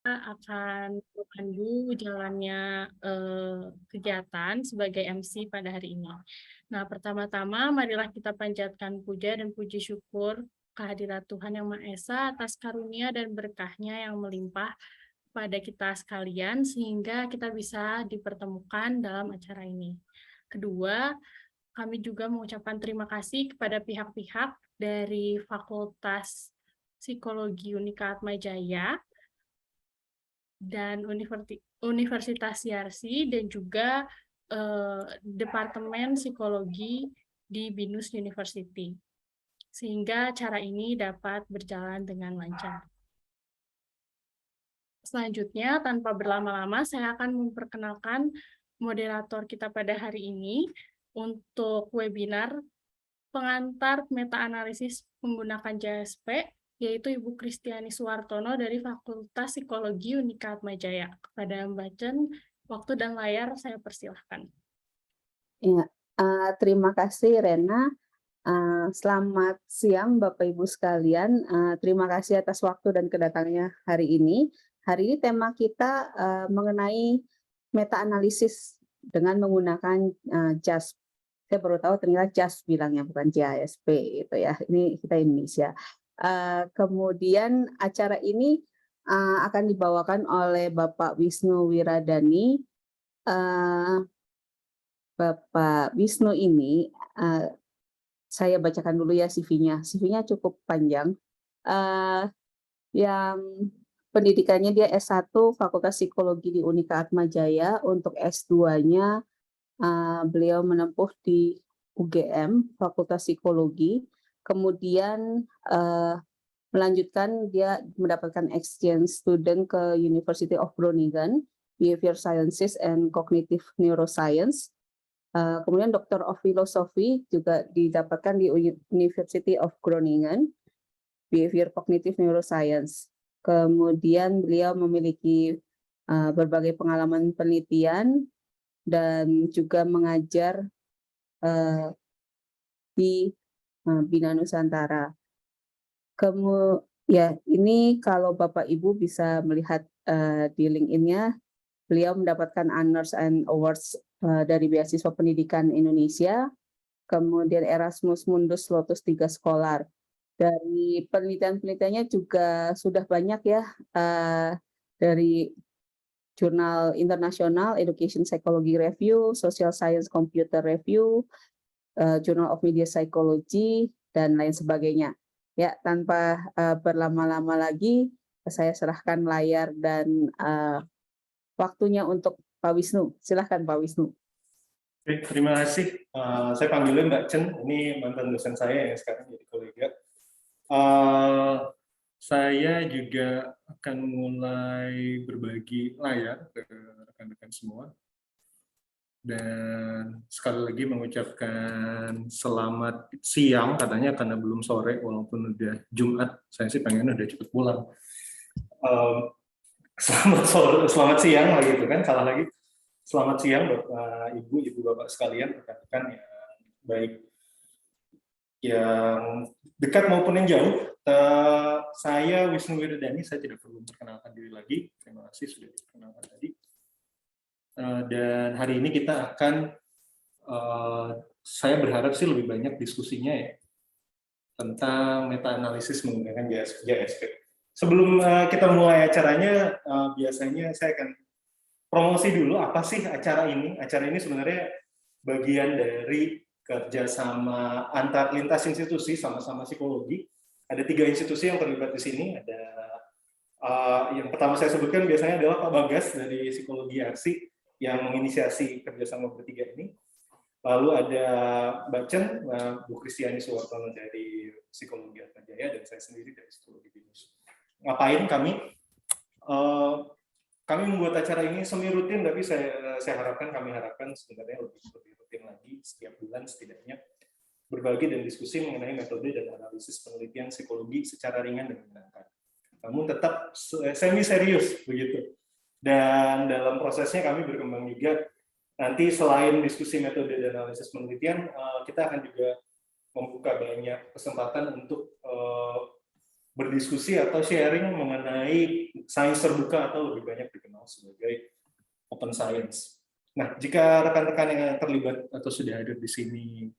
akan memandu jalannya kegiatan sebagai MC pada hari ini. Nah, pertama-tama marilah kita panjatkan puja dan puji syukur kehadirat Tuhan Yang Maha Esa atas karunia dan berkahnya yang melimpah pada kita sekalian sehingga kita bisa dipertemukan dalam acara ini. Kedua, kami juga mengucapkan terima kasih kepada pihak-pihak dari Fakultas Psikologi Unika Atmajaya dan Universitas Yarsi dan juga Departemen Psikologi di BINUS University, sehingga acara ini dapat berjalan dengan lancar. Selanjutnya, tanpa berlama-lama, saya akan memperkenalkan moderator kita pada hari ini untuk webinar pengantar meta-analisis menggunakan JSP, yaitu Ibu Kristiani Suwartono dari Fakultas Psikologi Unika Atmajaya. Kepada Mbak Chen, waktu dan layar saya persilahkan. Ya, terima kasih Rena. Selamat siang Bapak Ibu sekalian. Terima kasih atas waktu dan kedatangannya hari ini. Hari ini tema kita mengenai meta-analisis dengan menggunakan JASP. Saya baru tahu ternyata JASP bilangnya, bukan JASP gitu ya. Ini kita Indonesia. Kemudian acara ini akan dibawakan oleh Bapak Wisnu Wiradani. Bapak Wisnu ini, saya bacakan dulu ya CV-nya. CV-nya cukup panjang. Yang pendidikannya dia S1 Fakultas Psikologi di Unika Atmajaya. Untuk S2-nya beliau menempuh di UGM Fakultas Psikologi. Kemudian melanjutkan dia mendapatkan exchange student ke University of Groningen, Behavior Sciences and Cognitive Neuroscience. Kemudian Doctor of Philosophy juga didapatkan di University of Groningen, Behavior Cognitive Neuroscience. Kemudian beliau memiliki berbagai pengalaman penelitian dan juga mengajar di Bina Nusantara. Ya, ini kalau Bapak Ibu bisa melihat di LinkedIn-nya, beliau mendapatkan honors and awards dari Beasiswa Pendidikan Indonesia, kemudian Erasmus Mundus Lotus 3 Scholar. Dari penelitian-penelitiannya juga sudah banyak ya, dari Jurnal Internasional Education Psychology Review, Social Science Computer Review, Journal of Media Psychology, dan lain sebagainya. Ya, tanpa berlama-lama lagi, saya serahkan layar dan waktunya untuk Pak Wisnu. Silahkan Pak Wisnu. Oke, terima kasih. Saya panggilnya Mbak Chen, ini mantan dosen saya yang sekarang jadi kolega. Saya juga akan mulai berbagi layar ke rekan-rekan semua. Dan sekali lagi mengucapkan selamat siang, katanya karena belum sore, walaupun udah Jumat, saya sih pengen udah cepet pulang. Selamat siang lagi itu kan, salah lagi. Selamat siang Bapak Ibu Bapak sekalian, rekan-rekan yang baik yang dekat maupun yang jauh. Saya Wisnu Wiradani, saya tidak perlu memperkenalkan diri lagi. Terima kasih sudah diperkenalkan tadi. Dan hari ini kita akan, saya berharap sih lebih banyak diskusinya ya tentang meta-analisis menggunakan JSP. Sebelum kita mulai acaranya, biasanya saya akan promosi dulu apa sih acara ini. Acara ini sebenarnya bagian dari kerjasama antar lintas institusi sama-sama psikologi. Ada 3 institusi yang terlibat di sini. Ada yang pertama saya sebutkan biasanya adalah Pak Bagas dari Psikologi Arsi yang menginisiasi kerjasama bertiga ini. Lalu ada Mbak Chen, Bu Kristiani Suwartono dari Psikologi Atmajaya, dan saya sendiri dari Psikologi BINUS. Ngapain kami? Kami membuat acara ini semi rutin, tapi saya harapkan, kami harapkan sebenarnya lebih rutin lagi, setiap bulan setidaknya berbagi dan diskusi mengenai metode dan analisis penelitian psikologi secara ringan dan menyenangkan. Namun tetap semi serius begitu. Dan dalam prosesnya kami berkembang juga. Nanti selain diskusi metode dan analisis penelitian, kita akan juga membuka banyak kesempatan untuk berdiskusi atau sharing mengenai sains terbuka atau lebih banyak dikenal sebagai open science. Nah, jika rekan-rekan yang terlibat atau sudah hadir di sini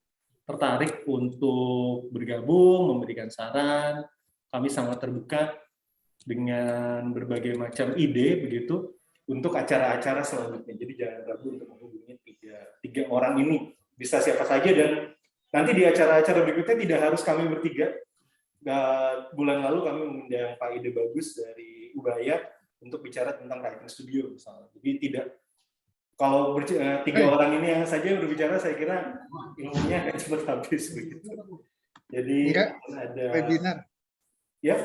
tertarik untuk bergabung, memberikan saran, kami sangat terbuka dengan berbagai macam ide begitu untuk acara-acara selanjutnya. Jadi jangan ragu untuk menghubungi tiga orang ini, bisa siapa saja, dan nanti di acara-acara berikutnya tidak harus kami bertiga. Bulan lalu kami mengundang Pak Ide Bagus dari Ubaya untuk bicara tentang writing studio misalnya. Jadi tidak, kalau tiga orang ini yang saja berbicara, saya kira ilmunya akan cepat habis begitu. Jadi ada webinar. Ya,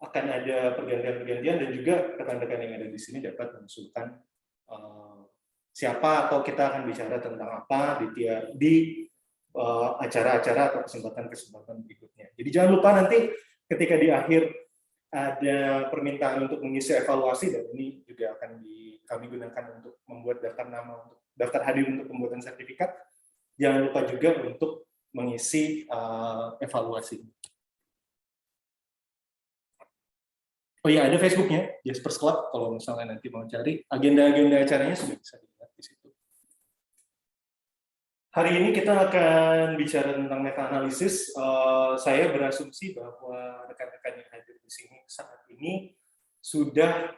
akan ada pergantian-pergantian, dan juga rekan-rekan yang ada di sini dapat mengusulkan siapa atau kita akan bicara tentang apa di acara-acara atau kesempatan-kesempatan berikutnya. Jadi jangan lupa nanti ketika di akhir ada permintaan untuk mengisi evaluasi, dan ini juga akan kami gunakan untuk membuat daftar nama, untuk daftar hadir untuk pembuatan sertifikat. Jangan lupa juga untuk mengisi evaluasi. Oh iya, ada Facebooknya, Jaspers Club, kalau misalnya nanti mau cari. Agenda-agenda acaranya sudah bisa dilihat di situ. Hari ini kita akan bicara tentang meta-analisis. Saya berasumsi bahwa rekan-rekan yang hadir di sini saat ini sudah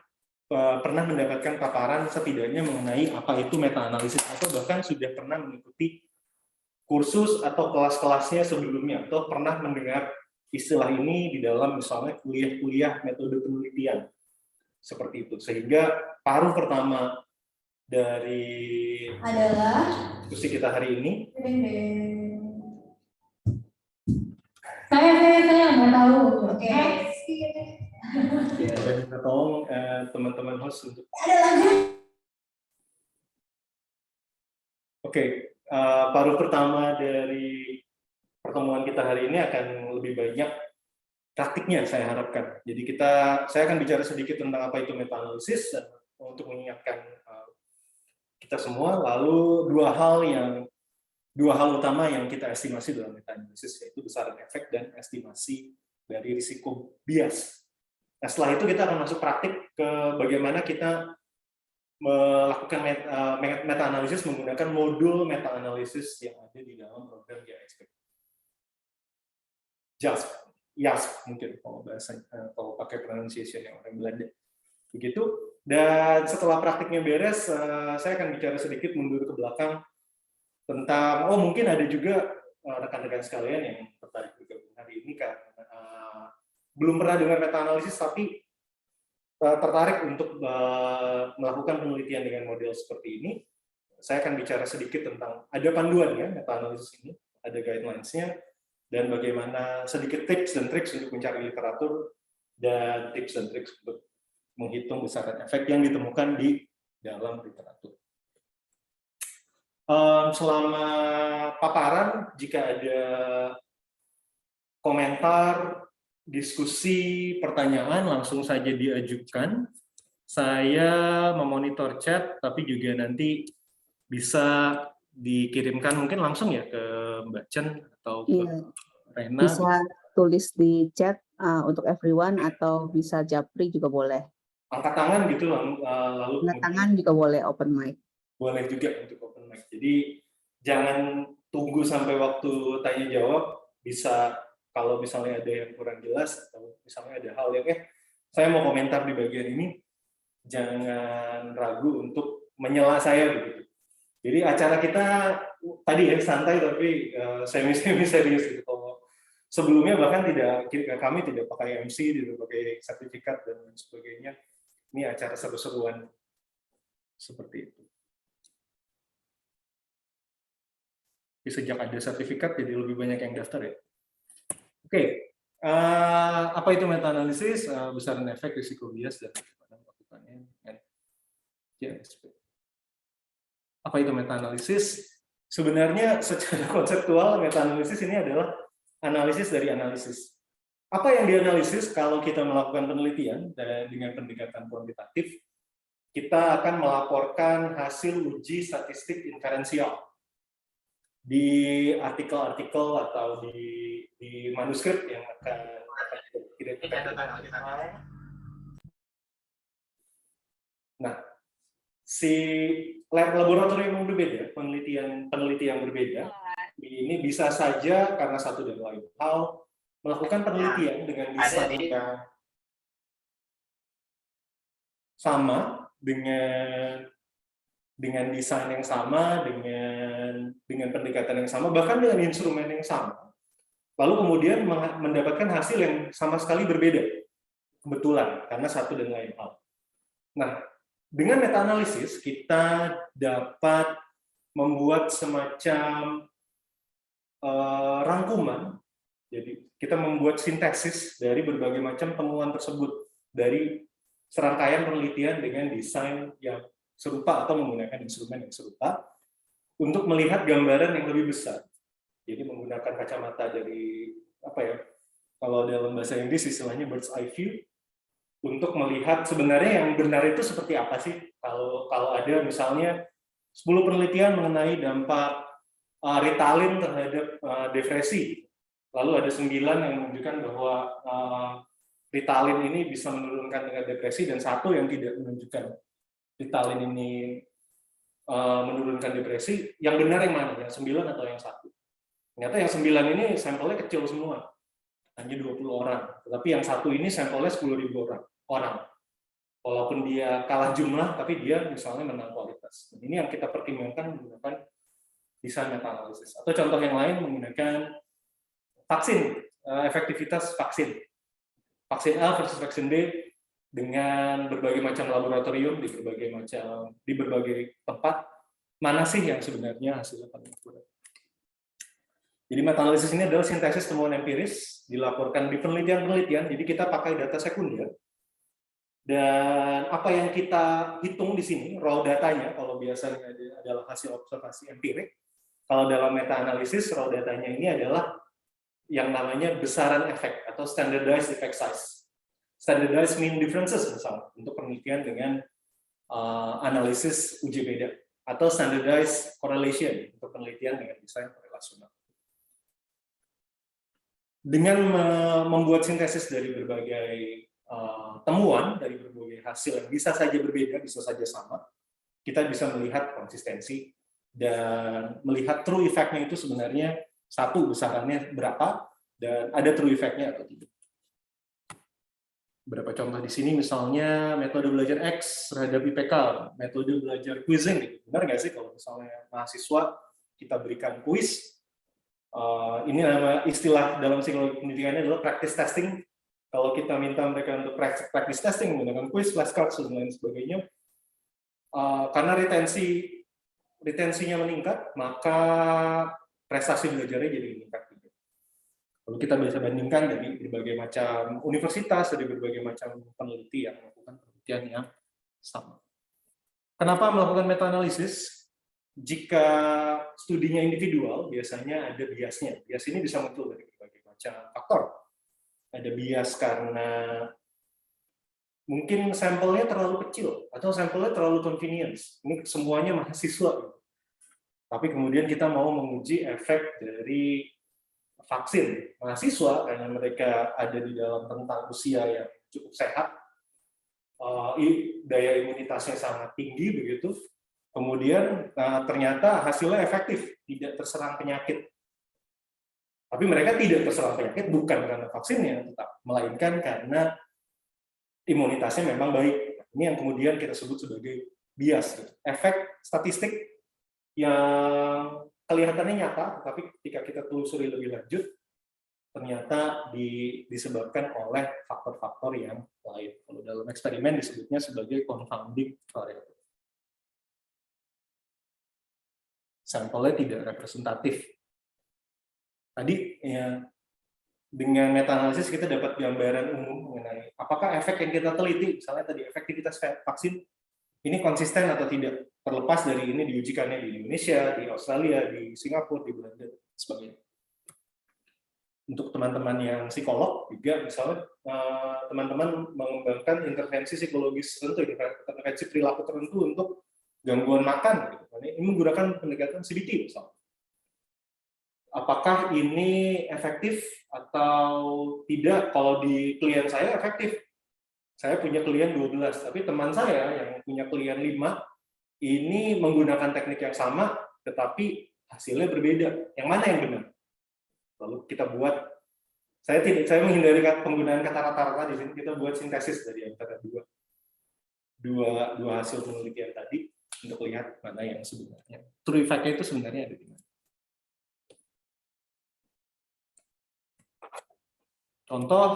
pernah mendapatkan paparan setidaknya mengenai apa itu meta-analisis, atau bahkan sudah pernah mengikuti kursus atau kelas-kelasnya sebelumnya, atau pernah mendengar istilah ini di dalam misalnya kuliah-kuliah metode penelitian. Seperti itu. Sehingga paruh pertama dari adalah diskusi kita hari ini. Saya nggak tahu. Oke. Ya, dan kita tolong teman-teman host untuk. Ada lagi. Oke, paruh pertama dari pertemuan kita hari ini akan lebih banyak praktiknya, saya harapkan. Jadi saya akan bicara sedikit tentang apa itu meta-analisis untuk mengingatkan kita semua. Lalu dua hal utama yang kita estimasi dalam meta-analisis, yaitu besaran efek dan estimasi dari risiko bias. Nah, setelah itu kita akan masuk praktik ke bagaimana kita melakukan meta-analisis menggunakan modul meta-analisis yang ada di dalam program GISP. JASP mungkin kalau pakai pronunciation yang orang Belanda. Begitu. Dan setelah praktiknya beres, saya akan bicara sedikit mundur ke belakang tentang, mungkin ada juga rekan-rekan sekalian yang tertarik bergabung hari ini karena belum pernah dengar meta-analisis tapi tertarik untuk melakukan penelitian dengan model seperti ini. Saya akan bicara sedikit tentang, ada panduannya meta-analisis ini, ada guidelines-nya, dan bagaimana sedikit tips dan triks untuk mencari literatur, dan tips dan triks untuk menghitung besaran efek yang ditemukan di dalam literatur. Selama paparan, jika ada komentar, diskusi, pertanyaan, langsung saja diajukan. Saya memonitor chat, tapi juga nanti bisa dikirimkan mungkin langsung ya ke Mbak Chen atau ke Rena. Bisa tulis di chat untuk everyone, atau bisa japri juga boleh. Angkat tangan gitu, lalu Angkat tangan juga boleh, open mic. Boleh juga untuk open mic. Jadi jangan tunggu sampai waktu tanya jawab, bisa kalau misalnya ada yang kurang jelas atau misalnya ada hal yang saya mau komentar di bagian ini, jangan ragu untuk menyela saya begitu. Jadi acara kita tadi santai tapi semi serius gitu. Sebelumnya bahkan kami tidak pakai MC, tidak pakai sertifikat dan sebagainya. Ini acara seru-seruan seperti itu. Sejak ada sertifikat, jadi lebih banyak yang daftar ya. Oke, apa itu meta-analisis? Besaran efek, risiko bias, dan bagaimana melakukannya. Apa itu meta-analisis? Sebenarnya secara konseptual, meta-analisis ini adalah analisis dari analisis. Apa yang dianalisis kalau kita melakukan penelitian dengan pendekatan kuantitatif? Kita akan melaporkan hasil uji statistik inferensial di artikel-artikel atau di di manuskrip yang akan kita. Nah, si laboratorium yang berbeda, peneliti yang berbeda, ini bisa saja karena satu dan lain hal melakukan penelitian dengan desain yang sama, dengan desain yang sama, dengan pendekatan yang sama, bahkan dengan instrumen yang sama, lalu kemudian mendapatkan hasil yang sama sekali berbeda, kebetulan karena satu dan lain hal. Nah, dengan meta-analisis kita dapat membuat semacam rangkuman, jadi kita membuat sintesis dari berbagai macam temuan tersebut dari serangkaian penelitian dengan desain yang serupa atau menggunakan instrumen yang serupa untuk melihat gambaran yang lebih besar. Jadi menggunakan kacamata dari apa ya? Kalau dalam bahasa Inggris istilahnya bird's eye view, untuk melihat sebenarnya yang benar itu seperti apa sih. Kalau ada misalnya 10 penelitian mengenai dampak Ritalin terhadap depresi, lalu ada 9 yang menunjukkan bahwa Ritalin ini bisa menurunkan tingkat depresi, dan 1 yang tidak menunjukkan Ritalin ini menurunkan depresi. Yang benar yang mana? Yang 9 atau yang 1? Ternyata yang 9 ini sampelnya kecil semua, hanya 20 orang. Tetapi yang 1 ini sampelnya 10.000 orang. Walaupun dia kalah jumlah, tapi dia misalnya menang kualitas. Ini yang kita pertimbangkan menggunakan desain meta-analisis. Atau contoh yang lain menggunakan vaksin, efektivitas vaksin. Vaksin A versus vaksin B dengan berbagai macam laboratorium di berbagai tempat, mana sih yang sebenarnya hasilnya paling akurat. Jadi meta-analisis ini adalah sintesis temuan empiris dilaporkan di penelitian-penelitian, jadi kita pakai data sekunder. Dan apa yang kita hitung di sini, raw datanya, kalau biasanya adalah hasil observasi empirik, kalau dalam meta-analisis, raw datanya ini adalah yang namanya besaran efek atau standardized effect size. Standardized mean differences misalnya, untuk penelitian dengan analisis uji beda, atau standardized correlation untuk penelitian dengan desain korelasional. Dengan membuat sintesis dari berbagai temuan, dari berbagai hasil yang bisa saja berbeda, bisa saja sama, kita bisa melihat konsistensi dan melihat true effect-nya itu sebenarnya satu, besarannya berapa, dan ada true effect-nya atau tidak. Beberapa contoh di sini, misalnya metode belajar X terhadap IPK, metode belajar quizzing. Benar nggak sih kalau misalnya mahasiswa kita berikan kuis, ini nama istilah dalam psikologi pendidikannya adalah practice testing. Kalau kita minta mereka untuk practice testing menggunakan quiz, flashcards, dan lain sebagainya, karena retensinya meningkat, maka prestasi belajarnya jadi meningkat. Lalu kita bisa bandingkan dari berbagai macam universitas, dari berbagai macam peneliti yang melakukan penelitian yang sama. Kenapa melakukan meta-analisis? Jika studinya individual, biasanya ada biasnya. Bias ini bisa muncul dari berbagai macam faktor. Ada bias karena mungkin sampelnya terlalu kecil, atau sampelnya terlalu convenience. Ini semuanya mahasiswa. Tapi kemudian kita mau menguji efek dari vaksin mahasiswa, karena mereka ada di dalam rentang usia yang cukup sehat, daya imunitasnya sangat tinggi begitu. Kemudian ternyata hasilnya efektif, tidak terserang penyakit. Tapi mereka tidak terserang penyakit bukan karena vaksinnya, tetap melainkan karena imunitasnya memang baik. Ini yang kemudian kita sebut sebagai bias, gitu. Efek statistik yang kelihatannya nyata, tapi ketika kita telusuri lebih lanjut, ternyata disebabkan oleh faktor-faktor yang lain. Kalau dalam eksperimen disebutnya sebagai confounding variable. Sampelnya tidak representatif. Tadi ya, dengan meta-analisis kita dapat gambaran umum mengenai apakah efek yang kita teliti, misalnya tadi efektivitas vaksin, ini konsisten atau tidak, terlepas dari ini diujikannya di Indonesia, di Australia, di Singapura, di Belanda, sebagainya. Untuk teman-teman yang psikolog juga, misalnya teman-teman mengembangkan intervensi psikologis tertentu, intervensi perilaku tertentu untuk gangguan makan, gitu. Ini menggunakan pendekatan CBT misalnya. apakah ini efektif atau tidak. Kalau di klien saya efektif. Saya punya klien 12, tapi teman saya yang punya klien 5, ini menggunakan teknik yang sama, tetapi hasilnya berbeda. Yang mana yang benar? Lalu kita buat, saya menghindari penggunaan kata rata-rata di sini, kita buat sintesis dari antara dua hasil penelitian tadi, untuk lihat mana yang sebenarnya. True effect-nya itu sebenarnya ada di mana. Contoh,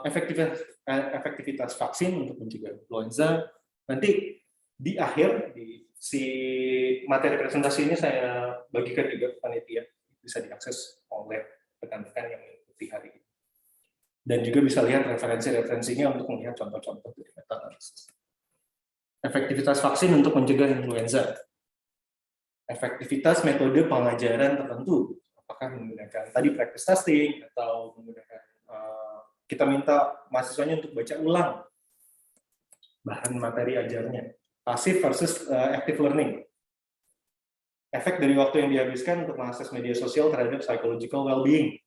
efektivitas vaksin untuk mencegah influenza. Nanti di akhir, di si materi presentasi ini saya bagikan juga ke panitia, bisa diakses oleh rekan-rekan yang mengikuti hari ini. Dan juga bisa lihat referensi-referensinya untuk melihat contoh-contoh dari meta-analisis. Efektivitas vaksin untuk mencegah influenza. Efektivitas metode pengajaran tertentu. Apakah menggunakan tadi practice testing atau menggunakan kita minta mahasiswanya untuk baca ulang bahan materi ajarnya. Passive versus active learning. Efek dari waktu yang dihabiskan untuk mengakses media sosial terhadap psychological well-being.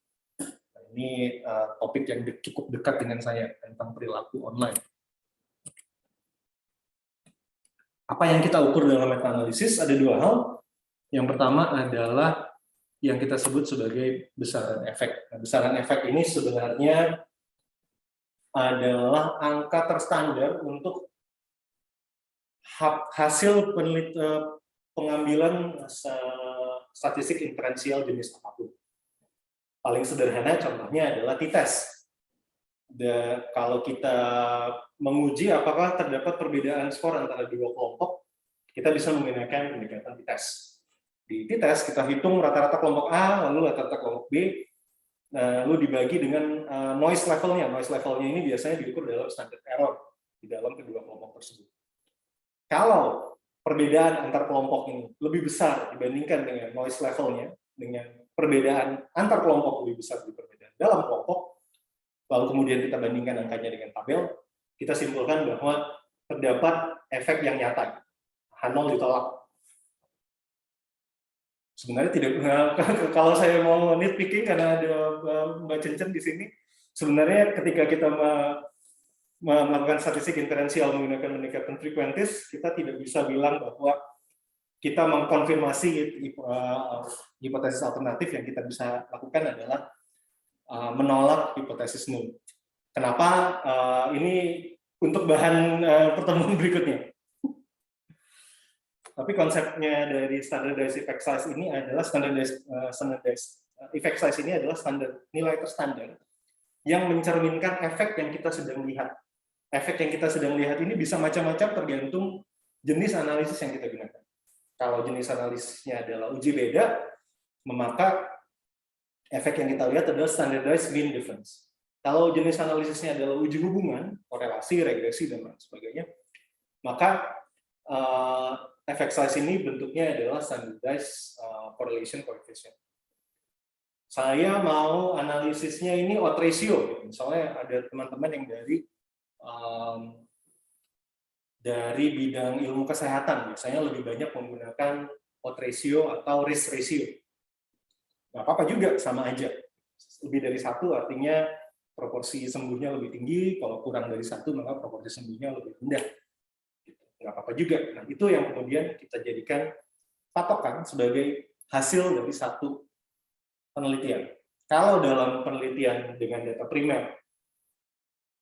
Ini topik yang cukup dekat dengan saya tentang perilaku online. Apa yang kita ukur dalam meta-analisis? Ada dua hal. Yang pertama adalah yang kita sebut sebagai besaran efek. Nah, besaran efek ini sebenarnya adalah angka terstandar untuk hasil pengambilan statistik inferensial jenis apapun. Paling sederhana contohnya adalah t-test. Kalau kita menguji apakah terdapat perbedaan skor antara dua kelompok, kita bisa menggunakan pendekatan t-test. Di t-test kita hitung rata-rata kelompok A, lalu rata-rata kelompok B, lalu dibagi dengan noise levelnya. Noise levelnya ini biasanya diukur dalam standard error di dalam kedua kelompok tersebut. Kalau perbedaan antar kelompok ini lebih besar dibandingkan dengan noise levelnya, dengan perbedaan antar kelompok lebih besar dari perbedaan dalam kelompok, lalu kemudian kita bandingkan angkanya dengan tabel, kita simpulkan bahwa terdapat efek yang nyata. H0 ditolak. Sebenarnya tidak, kalau saya mau nitpicking karena ada Mbak Cencen di sini, sebenarnya ketika kita melakukan statistik inferensial menggunakan pendekatan frekuentis, kita tidak bisa bilang bahwa kita mengkonfirmasi hipotesis alternatif. Yang kita bisa lakukan adalah menolak hipotesis null. Kenapa? Ini untuk bahan pertemuan berikutnya. Tapi konsepnya dari standardized effect size ini adalah standardized effect size ini adalah nilai terstandar yang mencerminkan efek yang kita sedang lihat. Efek yang kita sedang lihat ini bisa macam-macam tergantung jenis analisis yang kita gunakan. Kalau jenis analisisnya adalah uji beda, maka efek yang kita lihat adalah standardized mean difference. Kalau jenis analisisnya adalah uji hubungan, korelasi, regresi, dan lain sebagainya, maka efek size ini bentuknya adalah standardized correlation coefficient. Saya mau analisisnya ini odds ratio. Misalnya ada teman-teman yang dari bidang ilmu kesehatan, biasanya lebih banyak menggunakan odds ratio atau risk ratio. Nggak apa-apa juga, sama aja. Lebih dari satu artinya proporsi sembuhnya lebih tinggi, kalau kurang dari satu maka proporsi sembuhnya lebih rendah. Nggak apa-apa juga. Nah, itu yang kemudian kita jadikan patokan sebagai hasil dari satu penelitian. Kalau dalam penelitian dengan data primer,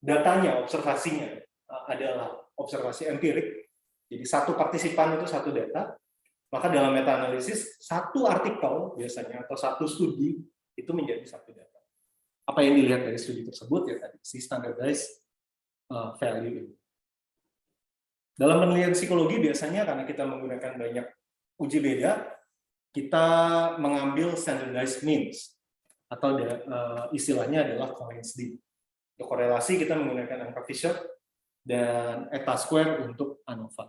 datanya, observasinya adalah observasi empirik, jadi satu partisipan itu satu data, maka dalam meta-analisis, satu artikel biasanya atau satu studi itu menjadi satu data. Apa yang dilihat dari studi tersebut ya tadi, si standardized value ini. Dalam penelitian psikologi biasanya karena kita menggunakan banyak uji beda, kita mengambil standardized means atau istilahnya adalah COINS-D. Untuk korelasi kita menggunakan angka Fisher dan eta square untuk ANOVA.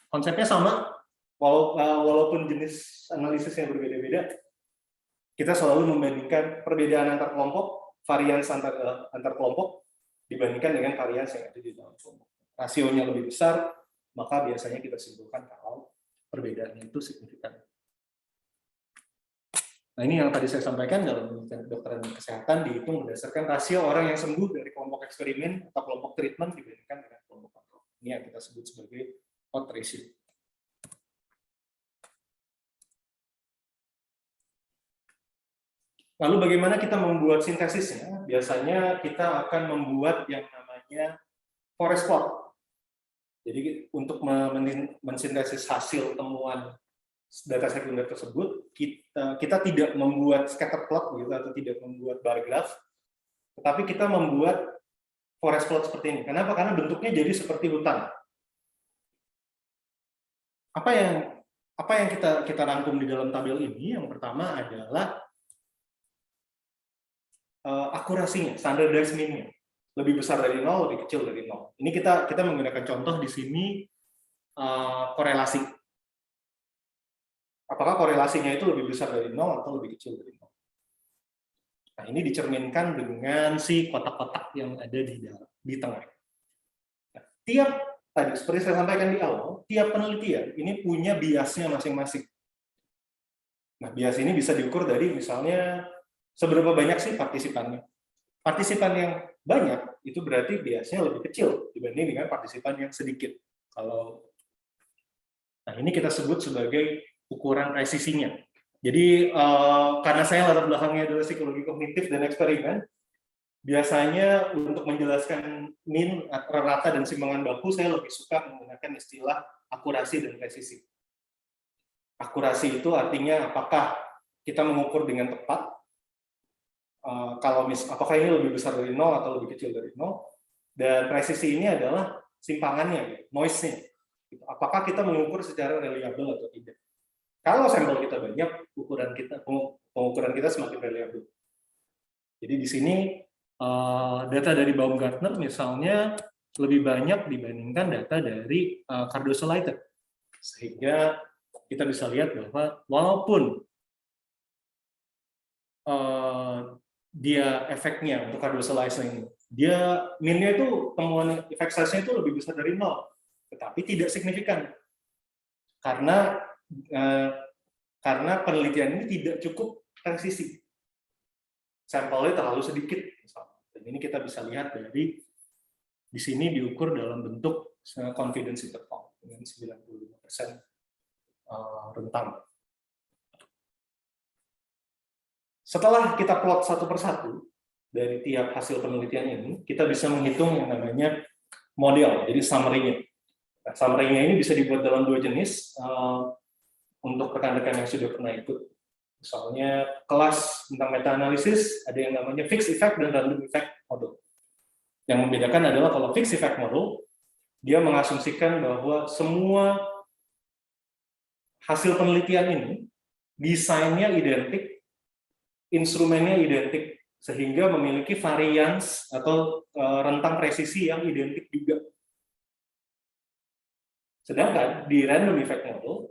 Konsepnya sama, walaupun jenis analisisnya berbeda-beda, kita selalu membandingkan perbedaan antar kelompok, varians antar kelompok dibandingkan dengan varians yang ada di dalam kelompok. Rasionya lebih besar, maka biasanya kita simpulkan kalau perbedaannya itu signifikan. Nah, ini yang tadi saya sampaikan dalam kedokteran kesehatan dihitung berdasarkan rasio orang yang sembuh dari kelompok eksperimen atau kelompok treatment dibandingkan dengan kelompok kontrol. Ini yang kita sebut sebagai odds ratio. Lalu bagaimana kita membuat sintesisnya? Biasanya kita akan membuat yang namanya forest plot. Jadi untuk mensintesis hasil temuan data sekunder tersebut, kita tidak membuat scatter plot gitu, atau tidak membuat bar graph, tetapi kita membuat forest plot seperti ini. Kenapa? Karena bentuknya jadi seperti hutan. Apa yang kita rangkum di dalam tabel ini? Yang pertama adalah akurasinya, standardized mean-nya. Lebih besar dari 0, lebih kecil dari 0. Ini kita menggunakan contoh di sini korelasi. Apakah korelasinya itu lebih besar dari 0 atau lebih kecil dari 0? Nah, ini dicerminkan dengan si kotak-kotak yang ada di tengah. Nah, tadi seperti saya sampaikan di awal, tiap penelitian ini punya biasnya masing-masing. Nah, bias ini bisa diukur dari misalnya seberapa banyak sih partisipannya. Partisipan yang banyak itu berarti biasnya lebih kecil dibanding dengan partisipan yang sedikit. Nah, ini kita sebut sebagai ukuran presisinya. Jadi karena saya latar belakangnya adalah psikologi kognitif dan eksperimen, biasanya untuk menjelaskan mean, rata dan simbangan baku, saya lebih suka menggunakan istilah akurasi dan presisi. Akurasi itu artinya apakah kita mengukur dengan tepat, apakah ini lebih besar dari 0 atau lebih kecil dari 0, dan presisi ini adalah simpangannya, noise-nya. Apakah kita mengukur secara reliable atau tidak. Kalau sampel kita banyak, pengukuran kita semakin reliable. Jadi di sini data dari Baumgartner misalnya lebih banyak dibandingkan data dari Cardoso-Leiter. Sehingga kita bisa lihat bahwa walaupun dia efeknya untuk Cardoso-Leiter ini, dia mean-nya itu, temuan efek size-nya itu lebih besar dari 0, tetapi tidak signifikan. Karena penelitian ini tidak cukup presisi. Sampelnya terlalu sedikit, misalnya. Dan ini kita bisa lihat dari di sini diukur dalam bentuk confidence interval dengan 95% rentan. Setelah kita plot satu persatu dari tiap hasil penelitian ini, kita bisa menghitung yang namanya model, jadi summary-nya. Nah, summary-nya ini bisa dibuat dalam dua jenis untuk rekan-rekan yang sudah pernah ikut. Misalnya kelas tentang meta-analisis, ada yang namanya fixed effect dan random effect model. Yang membedakan adalah kalau fixed effect model, dia mengasumsikan bahwa semua hasil penelitian ini, desainnya identik, instrumennya identik, sehingga memiliki varians atau rentang presisi yang identik juga. Sedangkan di random effect model,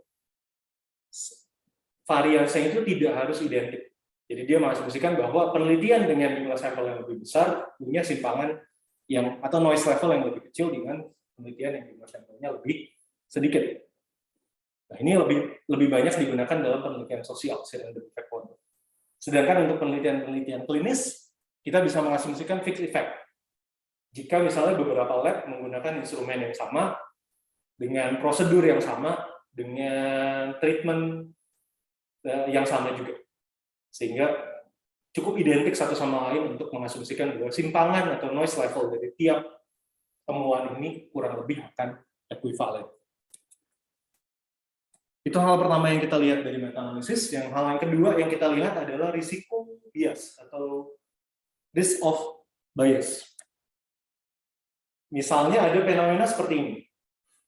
variansinya itu tidak harus identik. Jadi dia mengasumsikan bahwa penelitian dengan jumlah sampel yang lebih besar punya simpangan yang atau noise level yang lebih kecil dengan penelitian yang jumlah sampelnya lebih sedikit. Nah, ini lebih banyak digunakan dalam penelitian sosial, random effect model. Sedangkan untuk penelitian klinis, kita bisa mengasumsikan fixed effect. Jika misalnya beberapa lab menggunakan instrumen yang sama, dengan prosedur yang sama, dengan treatment yang sama juga. Sehingga cukup identik satu sama lain untuk mengasumsikan bahwa simpangan atau noise level dari tiap temuan ini kurang lebih akan ekuivalen. Itu hal pertama yang kita lihat dari meta-analisis. Hal yang kedua yang kita lihat adalah risiko bias atau risk of bias. Misalnya ada fenomena seperti ini.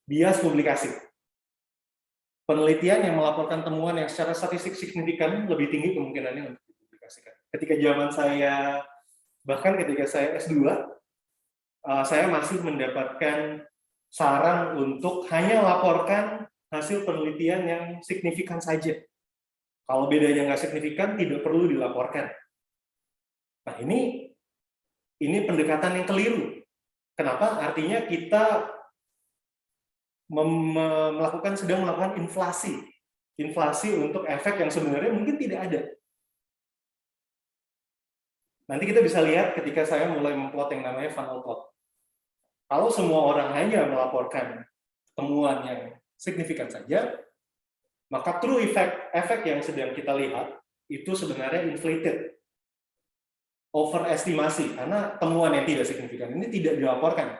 Bias publikasi. Penelitian yang melaporkan temuan yang secara statistik signifikan lebih tinggi kemungkinannya untuk dipublikasikan. Ketika saya S2, saya masih mendapatkan saran untuk hanya laporkan hasil penelitian yang signifikan saja. Kalau bedanya nggak signifikan, tidak perlu dilaporkan. Nah, ini pendekatan yang keliru. Kenapa? Artinya kita sedang melakukan inflasi untuk efek yang sebenarnya mungkin tidak ada. Nanti kita bisa lihat ketika saya mulai memplot yang namanya funnel plot. Kalau semua orang hanya melaporkan temuan yang signifikan saja, maka true efek yang sedang kita lihat itu sebenarnya inflated, overestimasi, karena temuan yang tidak signifikan ini tidak dilaporkan.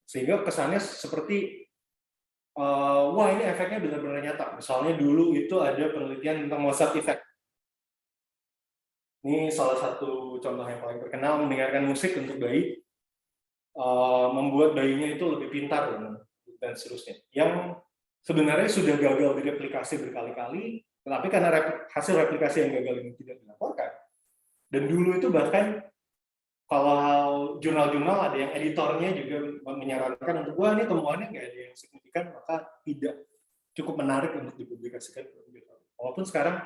Sehingga kesannya seperti, wah ini efeknya benar-benar nyata. Misalnya dulu itu ada penelitian tentang Mozart effect. Ini salah satu contoh yang paling terkenal, mendengarkan musik untuk bayi, membuat bayinya itu lebih pintar dan seterusnya. Yang sebenarnya sudah gagal direplikasi berkali-kali, tetapi karena hasil replikasi yang gagal ini tidak dilaporkan. Dan dulu itu bahkan kalau jurnal-jurnal ada yang editornya juga menyarankan untuk, wah ini temuannya nggak ada yang signifikan, maka tidak cukup menarik untuk dipublikasikan. Walaupun sekarang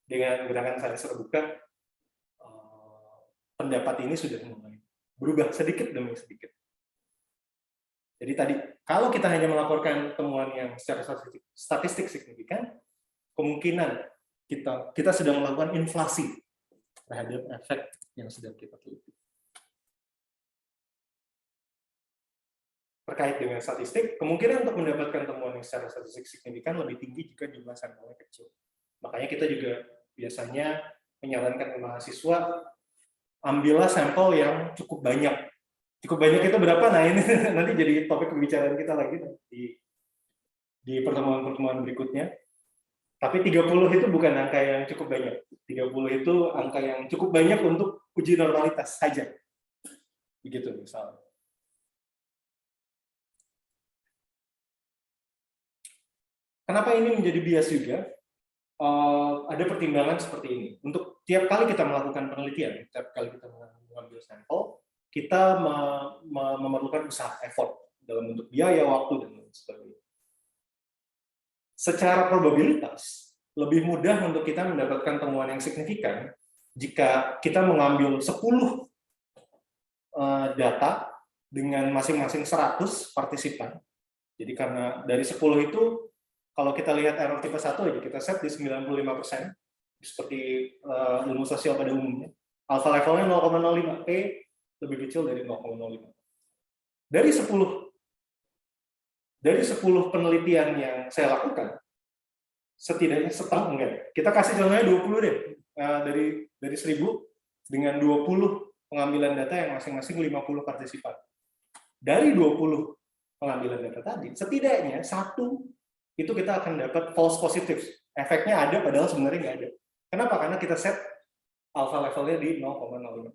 dengan gerakan sains terbuka, pendapat ini sudah mulai berubah sedikit demi sedikit. Jadi tadi, kalau kita hanya melaporkan temuan yang secara statistik signifikan, kemungkinan kita sedang melakukan inflasi terhadap efek yang sedang kita teliti. Terkait dengan statistik, kemungkinan untuk mendapatkan temuan yang secara statistik signifikan lebih tinggi jika jumlah sampelnya kecil. Makanya kita juga biasanya menyarankan ke mahasiswa, ambillah sampel yang cukup banyak. Cukup banyak itu berapa? Nah ini nanti jadi topik pembicaraan kita lagi di pertemuan-pertemuan berikutnya. Tapi 30 itu bukan angka yang cukup banyak. 30 itu angka yang cukup banyak untuk uji normalitas saja. Begitu misalnya. Kenapa ini menjadi bias juga? Ada pertimbangan seperti ini. Untuk tiap kali kita melakukan penelitian, tiap kali kita mengambil sampel, kita memerlukan usaha, effort dalam bentuk biaya, waktu, dan lain sebagainya. Secara probabilitas, lebih mudah untuk kita mendapatkan temuan yang signifikan jika kita mengambil 10 data dengan masing-masing 100 partisipan. Jadi karena dari 10 itu, kalau kita lihat error tipe 1 aja, kita set di 95%, seperti ilmu sosial pada umumnya. Alpha levelnya 0,05, P lebih kecil dari 0,05. Dari 10 penelitian yang saya lakukan, setidaknya enggak. Kita kasih contohnya 20 deh, dari 1000 dengan 20 pengambilan data yang masing-masing 50 partisipan. Dari 20 pengambilan data tadi, setidaknya 1 itu kita akan dapat false positive. Efeknya ada, padahal sebenarnya nggak ada. Kenapa? Karena kita set alpha levelnya di 0,05.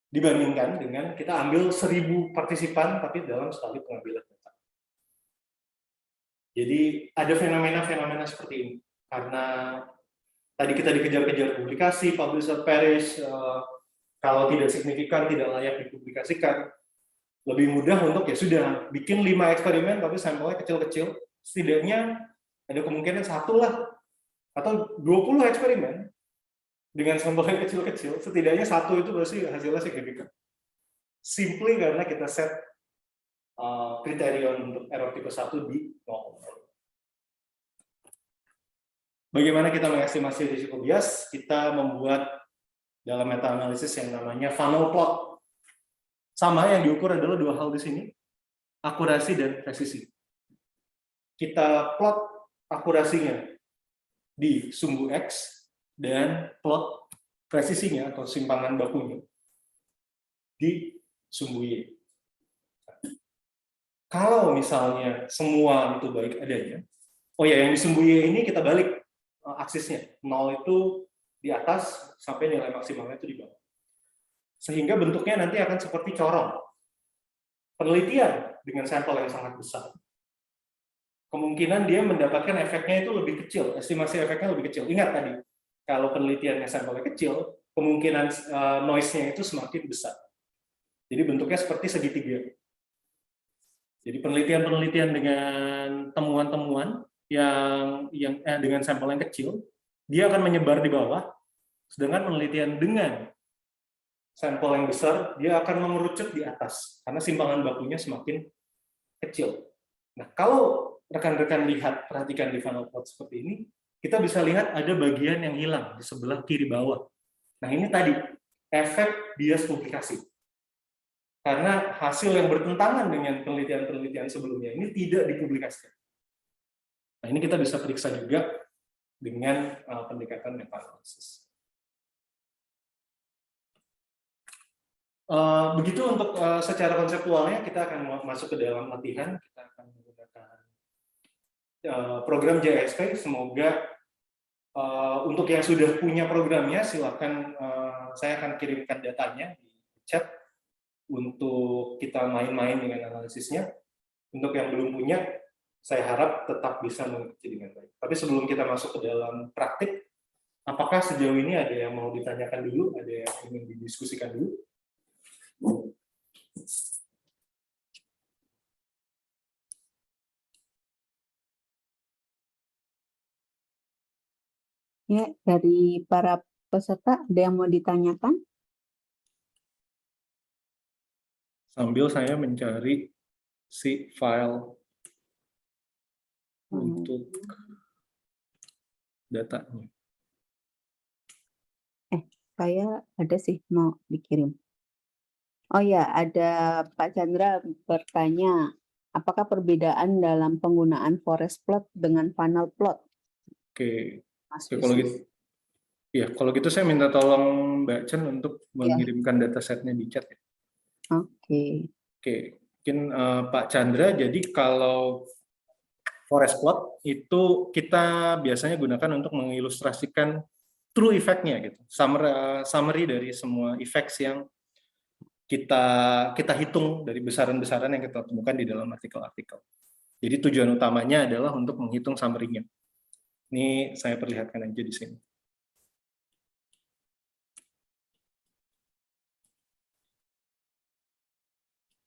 Dibandingkan dengan kita ambil 1000 partisipan, tapi dalam sekali pengambilan data. Jadi ada fenomena-fenomena seperti ini. Karena tadi kita dikejar-kejar publikasi, publisher perish, kalau tidak signifikan, tidak layak dipublikasikan, lebih mudah untuk ya sudah bikin 5 eksperimen tapi sampelnya kecil-kecil, setidaknya ada kemungkinan 1 lah atau 20 eksperimen dengan sampelnya kecil-kecil, setidaknya 1 itu pasti hasilnya signifikan. Simply karena kita set kriteria untuk error tipe 1 di 0. Bagaimana kita mengestimasi risiko bias? Kita membuat dalam meta-analisis yang namanya funnel plot. Sama yang diukur adalah 2 hal di sini, akurasi dan presisi. Kita plot akurasinya di sumbu X dan plot presisinya atau simpangan bakunya di sumbu Y. Kalau misalnya semua itu baik adanya, oh ya, yang di sumbu Y ini kita balik aksisnya. 0 itu di atas sampai nilai maksimalnya itu di bawah. Sehingga bentuknya nanti akan seperti corong. Penelitian dengan sampel yang sangat besar, kemungkinan dia mendapatkan efeknya itu lebih kecil, estimasi efeknya lebih kecil. Ingat tadi, kalau penelitiannya sampelnya kecil, kemungkinan noise-nya itu semakin besar. Jadi bentuknya seperti segitiga. Jadi penelitian-penelitian dengan temuan-temuan yang dengan sampel yang kecil, dia akan menyebar di bawah, sedangkan penelitian dengan sampel yang besar, dia akan mengerucut di atas, karena simpangan bakunya semakin kecil. Nah, kalau rekan-rekan perhatikan di funnel plot seperti ini, kita bisa lihat ada bagian yang hilang di sebelah kiri bawah. Nah ini tadi efek bias publikasi. Karena hasil yang bertentangan dengan penelitian-penelitian sebelumnya ini tidak dipublikasikan. Nah ini kita bisa periksa juga dengan pendekatan meta-analisis. Begitu untuk secara konseptualnya, kita akan masuk ke dalam latihan. Kita akan menggunakan program JSP. Semoga untuk yang sudah punya programnya, silakan saya akan kirimkan datanya di chat untuk kita main-main dengan analisisnya. Untuk yang belum punya, saya harap tetap bisa mengikuti dengan baik. Tapi sebelum kita masuk ke dalam praktik, apakah sejauh ini ada yang mau ditanyakan dulu, ada yang ingin didiskusikan dulu? Ya, dari para peserta ada yang mau ditanyakan? Sambil saya mencari si file untuk datanya. Saya ada sih mau dikirim. Oh ya, ada Pak Chandra bertanya, apakah perbedaan dalam penggunaan forest plot dengan funnel plot? Oke, Mas kalau Wisnu? gitu, ya kalau gitu saya minta tolong Mbak Chen untuk mengirimkan datasetnya di chat. Ya. Oke. Oke, mungkin Pak Chandra. Jadi kalau forest plot itu kita biasanya gunakan untuk mengilustrasikan true effect-nya gitu, summary dari semua effects yang kita hitung dari besaran-besaran yang kita temukan di dalam artikel-artikel. Jadi tujuan utamanya adalah untuk menghitung summary-nya. Ini saya perlihatkan aja di sini.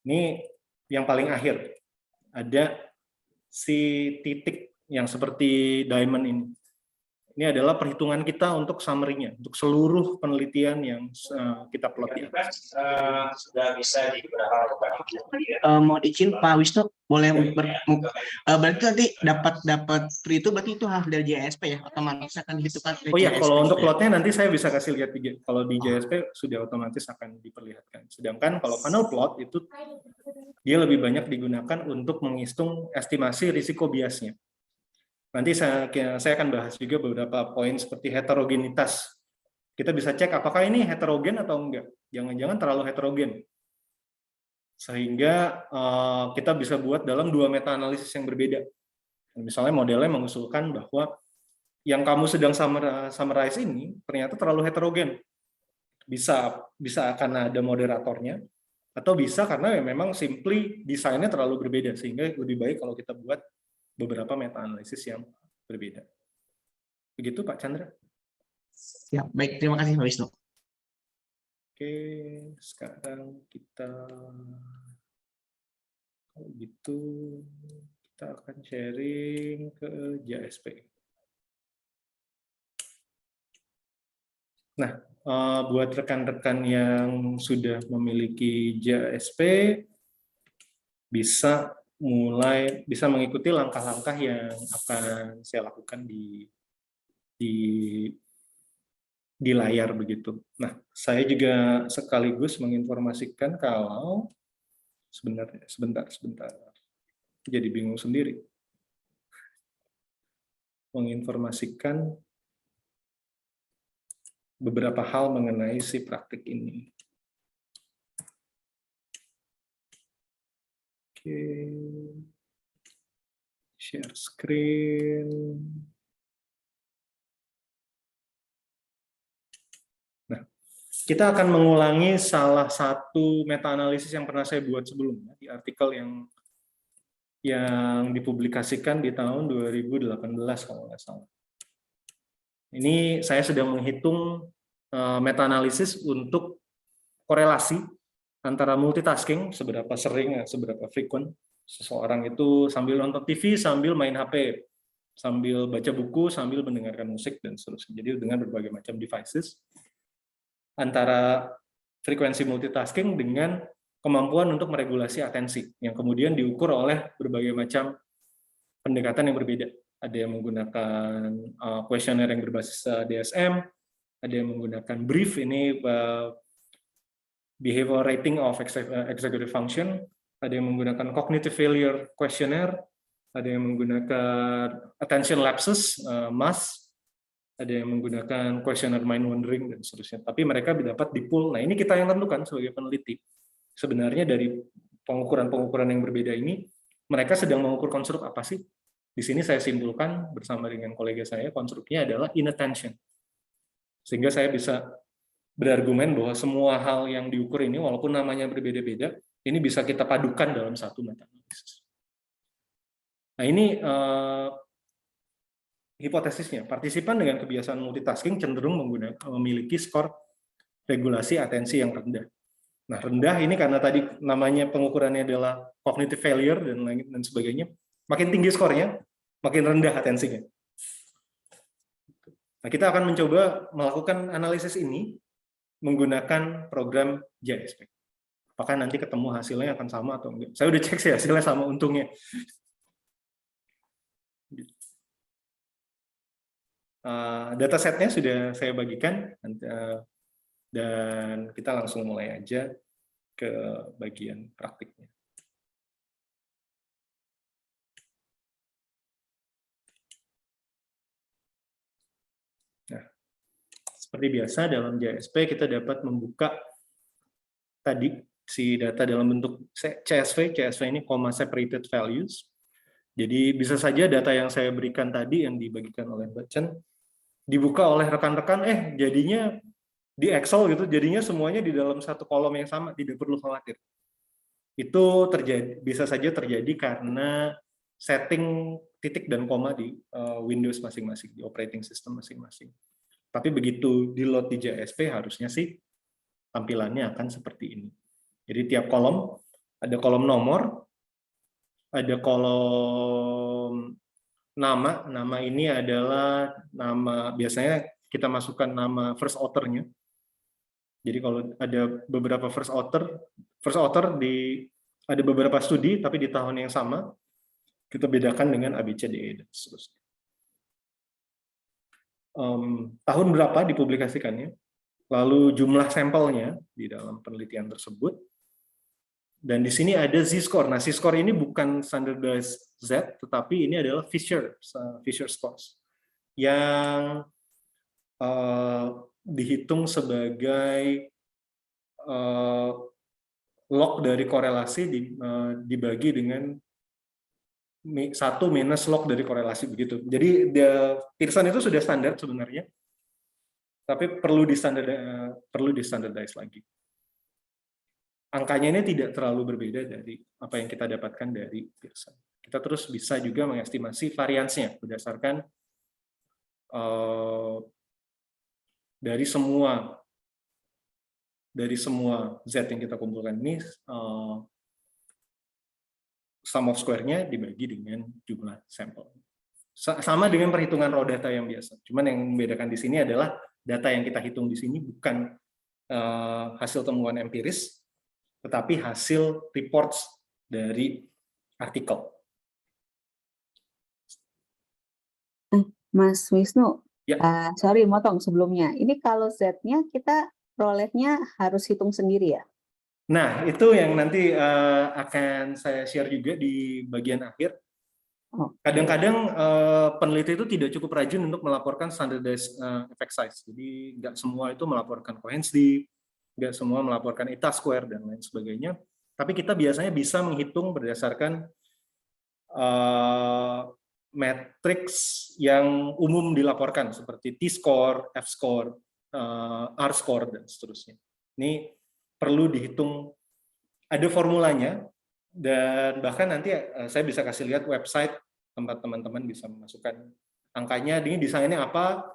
Ini yang paling akhir. Ada si titik yang seperti diamond ini. Ini adalah perhitungan kita untuk summary-nya, untuk seluruh penelitian yang kita plot di atas. Sudah bisa diberangkatkan. Mohon izin Pak Wisnu, boleh berarti nanti dapat free itu berarti itu hasil dari JSP ya, otomatis akan dihitungkan. Oh iya, kalau untuk plotnya nanti saya bisa kasih lihat kalau di JSP sudah otomatis akan diperlihatkan. Sedangkan kalau funnel plot itu dia lebih banyak digunakan untuk menghitung estimasi risiko biasnya. Nanti saya akan bahas juga beberapa poin seperti heterogenitas. Kita bisa cek apakah ini heterogen atau enggak. Jangan-jangan terlalu heterogen. Sehingga kita bisa buat dalam 2 meta-analisis yang berbeda. Misalnya modelnya mengusulkan bahwa yang kamu sedang summarize ini ternyata terlalu heterogen. Bisa karena ada moderatornya, atau bisa karena memang simply desainnya terlalu berbeda, sehingga lebih baik kalau kita buat beberapa meta-analisis yang berbeda. Begitu Pak Chandra? Ya, baik, terima kasih Pak Wisnu. Oke, sekarang kita kalau gitu kita akan sharing ke JSP. Nah, buat rekan-rekan yang sudah memiliki JSP bisa mengikuti langkah-langkah yang akan saya lakukan di layar begitu. Nah, saya juga sekaligus menginformasikan kalau sebentar. Jadi bingung sendiri. Menginformasikan beberapa hal mengenai si praktik ini. Oke. Share screen. Nah, kita akan mengulangi salah satu meta-analisis yang pernah saya buat sebelumnya di artikel yang dipublikasikan di tahun 2018 kalau nggak salah. Ini saya sedang menghitung meta-analisis untuk korelasi antara multitasking, seberapa sering, seberapa frequent seseorang itu sambil nonton TV, sambil main HP, sambil baca buku, sambil mendengarkan musik, dan seterusnya. Jadi dengan berbagai macam devices, antara frekuensi multitasking dengan kemampuan untuk meregulasi atensi, yang kemudian diukur oleh berbagai macam pendekatan yang berbeda. Ada yang menggunakan kuesioner yang berbasis DSM, ada yang menggunakan brief, ini behavior rating of executive function, ada yang menggunakan cognitive failure questionnaire, ada yang menggunakan attention lapses, MAS, ada yang menggunakan questionnaire mind wandering, dan seterusnya. Tapi mereka dapat di pool. Nah, ini kita yang tentukan sebagai peneliti. Sebenarnya dari pengukuran-pengukuran yang berbeda ini, mereka sedang mengukur konstruk apa sih? Di sini saya simpulkan bersama dengan kolega saya, konstruknya adalah inattention. Sehingga saya bisa berargumen bahwa semua hal yang diukur ini, walaupun namanya berbeda-beda, ini bisa kita padukan dalam satu meta-analisis. Nah, ini hipotesisnya. Partisipan dengan kebiasaan multitasking cenderung memiliki skor regulasi atensi yang rendah. Nah, rendah ini karena tadi namanya pengukurannya adalah cognitive failure dan sebagainya. Makin tinggi skornya, makin rendah atensinya. Nah, kita akan mencoba melakukan analisis ini menggunakan program JSP. Apakah nanti ketemu hasilnya akan sama atau enggak? Saya udah cek sih hasilnya sama untungnya. Datasetnya sudah saya bagikan, dan kita langsung mulai aja ke bagian praktiknya. Nah, seperti biasa dalam JSP kita dapat membuka tadi si data dalam bentuk CSV. CSV ini comma separated values. Jadi bisa saja data yang saya berikan tadi yang dibagikan oleh Mbak Chen dibuka oleh rekan-rekan, jadinya di Excel gitu, jadinya semuanya di dalam satu kolom yang sama, tidak perlu khawatir. Itu bisa saja terjadi karena setting titik dan koma di Windows masing-masing, di operating system masing-masing. Tapi begitu di load di JSP harusnya sih tampilannya akan seperti ini. Jadi tiap kolom ada kolom nomor, ada kolom nama ini adalah nama, biasanya kita masukkan nama first author-nya. Jadi kalau ada beberapa first author ada beberapa studi tapi di tahun yang sama, kita bedakan dengan ABCDE dan seterusnya. Tahun berapa dipublikasikannya, lalu jumlah sampelnya di dalam penelitian tersebut, dan di sini ada Z-score. Nah, Z-score ini bukan standardized Z, tetapi ini adalah Fisher scores yang dihitung sebagai log dari korelasi dibagi dengan 1 minus log dari korelasi, begitu. Jadi Pearson itu sudah standar sebenarnya, tapi perlu di-standardize lagi. Angkanya ini tidak terlalu berbeda dari apa yang kita dapatkan dari Pearson. Kita terus bisa juga mengestimasi variansinya berdasarkan dari semua Z yang kita kumpulkan ini, sum of square-nya dibagi dengan jumlah sampel. Sama dengan perhitungan raw data yang biasa. Cuman yang membedakan di sini adalah data yang kita hitung di sini bukan hasil temuan empiris, tetapi hasil reports dari artikel. Mas Wisnu, Ya. Sorry motong sebelumnya. Ini kalau Z-nya kita perolehnya harus hitung sendiri ya? Nah, itu yang nanti akan saya share juga di bagian akhir. Kadang-kadang peneliti itu tidak cukup rajin untuk melaporkan standardized effect size. Jadi nggak semua itu melaporkan Cohen's d, nggak semua melaporkan eta square dan lain sebagainya. Tapi kita biasanya bisa menghitung berdasarkan matriks yang umum dilaporkan seperti T-score, F-score, R-score dan seterusnya. Ini perlu dihitung, ada formulanya, dan bahkan nanti saya bisa kasih lihat website tempat teman-teman bisa memasukkan angkanya. Ini desainnya apa?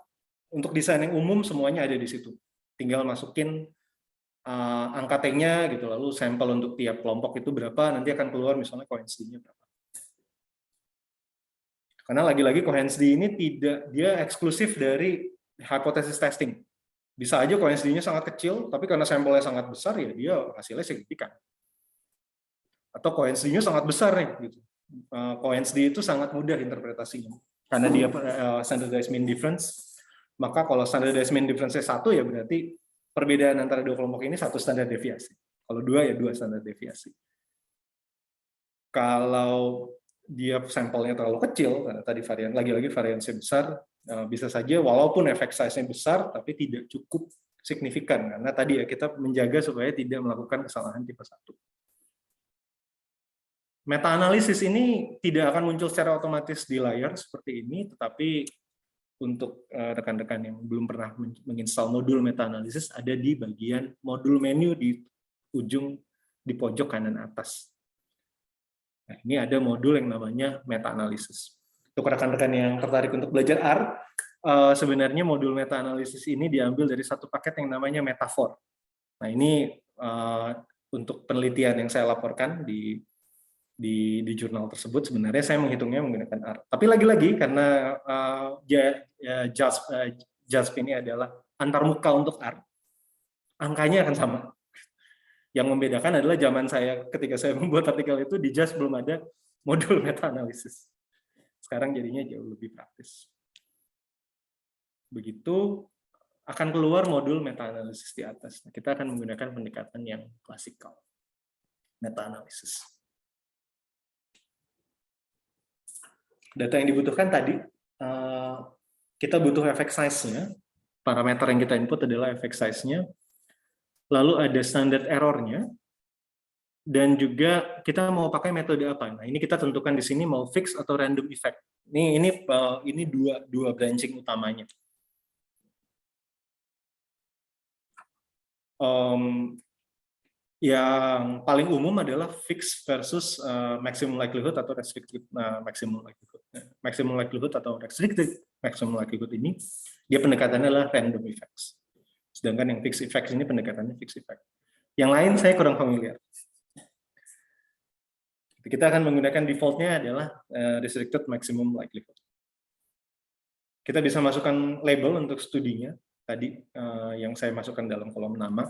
Untuk desain yang umum semuanya ada di situ. Tinggal masukin angka T-nya gitu, lalu sampel untuk tiap kelompok itu berapa, nanti akan keluar misalnya Cohen's d-nya berapa. Karena lagi-lagi Cohen's d ini dia eksklusif dari hipotesis testing. Bisa aja Cohen's d-nya sangat kecil, tapi karena sampelnya sangat besar ya dia hasilnya signifikan. Atau Cohen's d-nya sangat besar nih gitu. Cohen's d itu sangat mudah interpretasinya karena dia standardized mean difference. maka kalau standardized mean difference 1 ya berarti perbedaan antara dua kelompok ini 1 standar deviasi. Kalau 2 ya 2 standar deviasi. Kalau dia sampelnya terlalu kecil, karena tadi lagi-lagi variansi besar, bisa saja walaupun efek size-nya besar, tapi tidak cukup signifikan, karena tadi ya kita menjaga supaya tidak melakukan kesalahan tipe 1. Meta-analisis ini tidak akan muncul secara otomatis di layar seperti ini, tetapi untuk rekan-rekan yang belum pernah menginstal modul meta-analisis, ada di bagian modul menu di ujung di pojok kanan atas. Nah, ini ada modul yang namanya meta-analisis. Untuk rekan-rekan yang tertarik untuk belajar R, sebenarnya modul meta-analisis ini diambil dari satu paket yang namanya Metaphor. Nah, ini untuk penelitian yang saya laporkan di jurnal tersebut, sebenarnya saya menghitungnya menggunakan R. Tapi lagi-lagi, karena JASP ini adalah antarmuka untuk R, angkanya akan sama. Yang membedakan adalah zaman saya, ketika saya membuat artikel itu, di JASP belum ada modul meta-analisis. Sekarang jadinya jauh lebih praktis. Begitu akan keluar modul meta-analisis di atas. Nah, kita akan menggunakan pendekatan yang klasikal, meta-analisis. Data yang dibutuhkan tadi, kita butuh efek size-nya, parameter yang kita input adalah efek size-nya, lalu ada standard error-nya, dan juga kita mau pakai metode apa. Nah, ini kita tentukan di sini mau fix atau random effect. Ini dua branching utamanya. Yang paling umum adalah fix versus maximum likelihood atau restricted maximum likelihood. Maximum likelihood atau restricted maximum likelihood ini, dia pendekatannya adalah random effects. Sedangkan yang fixed effects ini pendekatannya fixed effect. Yang lain saya kurang familiar. Kita akan menggunakan defaultnya adalah restricted maximum likelihood. Kita bisa masukkan label untuk studinya, tadi yang saya masukkan dalam kolom nama.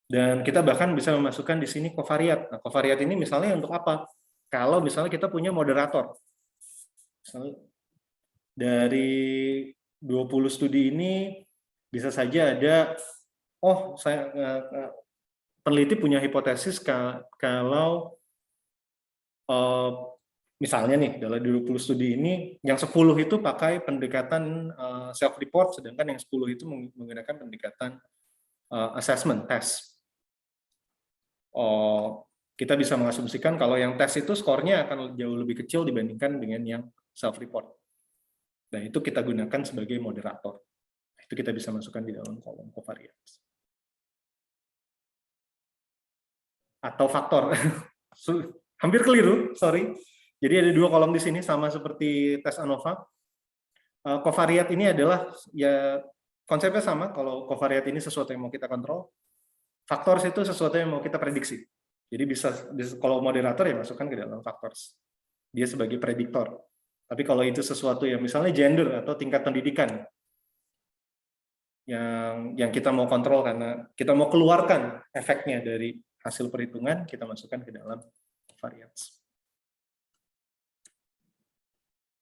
Dan kita bahkan bisa memasukkan di sini covariat. Nah, covariat ini misalnya untuk apa? Kalau misalnya kita punya moderator. Misalnya dari 20 studi ini bisa saja ada, peneliti punya hipotesis kalau misalnya nih, dalam 20 studi ini, yang 10 itu pakai pendekatan self-report, sedangkan yang 10 itu menggunakan pendekatan assessment, test. Kita bisa mengasumsikan kalau yang tes itu skornya akan jauh lebih kecil dibandingkan dengan yang self-report. Dan itu kita gunakan sebagai moderator. Itu kita bisa masukkan di dalam kolom covariance. Atau faktor. Hampir keliru, sorry. Jadi ada dua kolom di sini, sama seperti tes ANOVA. Covariat ini adalah, ya konsepnya sama, kalau covariat ini sesuatu yang mau kita kontrol, factors itu sesuatu yang mau kita prediksi. Jadi bisa kalau moderator ya masukkan ke dalam factors. Dia sebagai prediktor. Tapi kalau itu sesuatu yang misalnya gender atau tingkat pendidikan yang kita mau kontrol karena kita mau keluarkan efeknya dari hasil perhitungan, kita masukkan ke dalam variance.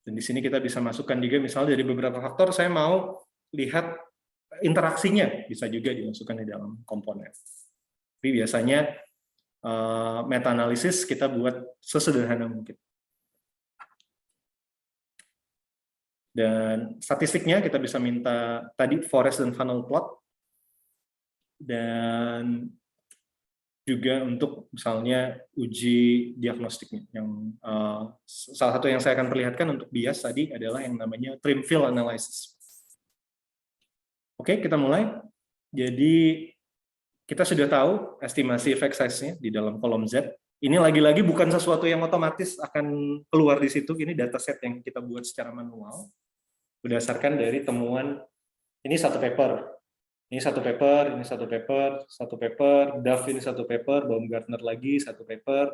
Dan di sini kita bisa masukkan juga misalnya dari beberapa faktor saya mau lihat interaksinya, bisa juga dimasukkan di dalam komponen. Tapi biasanya meta-analisis kita buat sesederhana mungkin. Dan statistiknya kita bisa minta tadi forest dan funnel plot. Dan juga untuk misalnya uji diagnostiknya. Yang salah satu yang saya akan perlihatkan untuk bias tadi adalah yang namanya trim field analysis. Oke, kita mulai. Jadi kita sudah tahu estimasi effect size-nya di dalam kolom Z. Ini lagi-lagi bukan sesuatu yang otomatis akan keluar di situ. Ini dataset yang kita buat secara manual berdasarkan dari temuan. Ini satu paper, ini satu paper, ini satu paper, satu paper, Duff ini satu paper, Baumgartner lagi satu paper,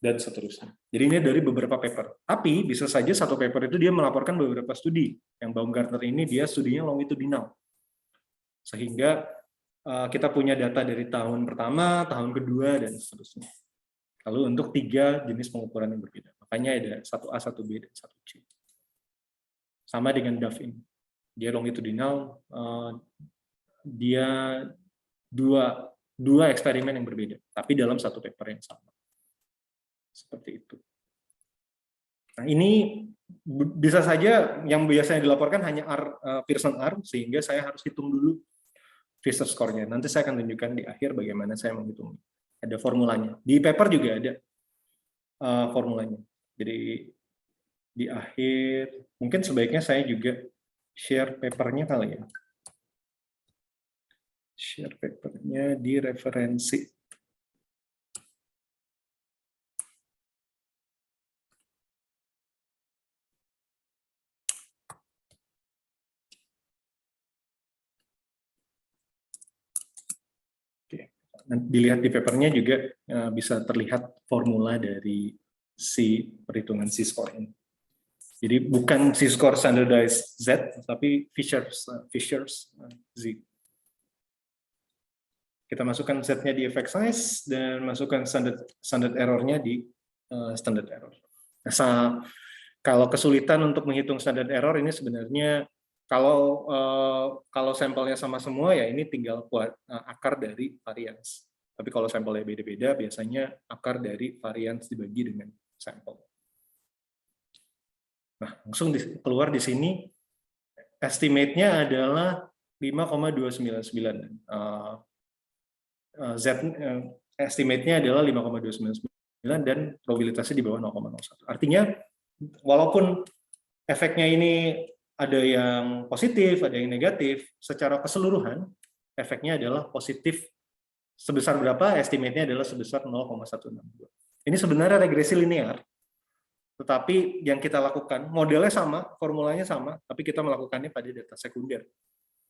dan seterusnya. Jadi ini dari beberapa paper. Tapi bisa saja satu paper itu dia melaporkan beberapa studi. Yang Baumgartner ini dia studinya longitudinal. Sehingga kita punya data dari tahun pertama, tahun kedua, dan seterusnya. Lalu untuk 3 jenis pengukuran yang berbeda. Makanya ada 1A, 1B, dan 1C. Sama dengan Duff ini. dia longitudinal, dia dua eksperimen yang berbeda, tapi dalam satu paper yang sama. Seperti itu. Nah, ini bisa saja yang biasanya dilaporkan hanya Pearson R, sehingga saya harus hitung dulu Fisher score-nya. Nanti saya akan tunjukkan di akhir bagaimana saya menghitung. Ada formulanya. Di paper juga ada formulanya. Jadi di akhir, mungkin sebaiknya saya juga share papernya kali ya. Share papernya di referensi. Dilihat di papernya juga bisa terlihat formula dari si perhitungan C-score ini. Jadi bukan C-score standardized Z, tapi Fisher's Z. Kita masukkan Z-nya di effect size dan masukkan standard error-nya di standard error. Nah, kalau kesulitan untuk menghitung standard error ini sebenarnya kalau sampelnya sama semua ya ini tinggal akar dari variance. Tapi kalau sampelnya beda-beda biasanya akar dari variance dibagi dengan sampel. Nah, langsung keluar di sini estimate-nya adalah 5,299. Estimate-nya adalah 5,299 dan probabilitasnya di bawah 0,01. Artinya walaupun efeknya ini ada yang positif, ada yang negatif, secara keseluruhan efeknya adalah positif. Sebesar berapa? Estimate-nya adalah sebesar 0,162. Ini sebenarnya regresi linear, tetapi yang kita lakukan, modelnya sama, formulanya sama, tapi kita melakukannya pada data sekunder.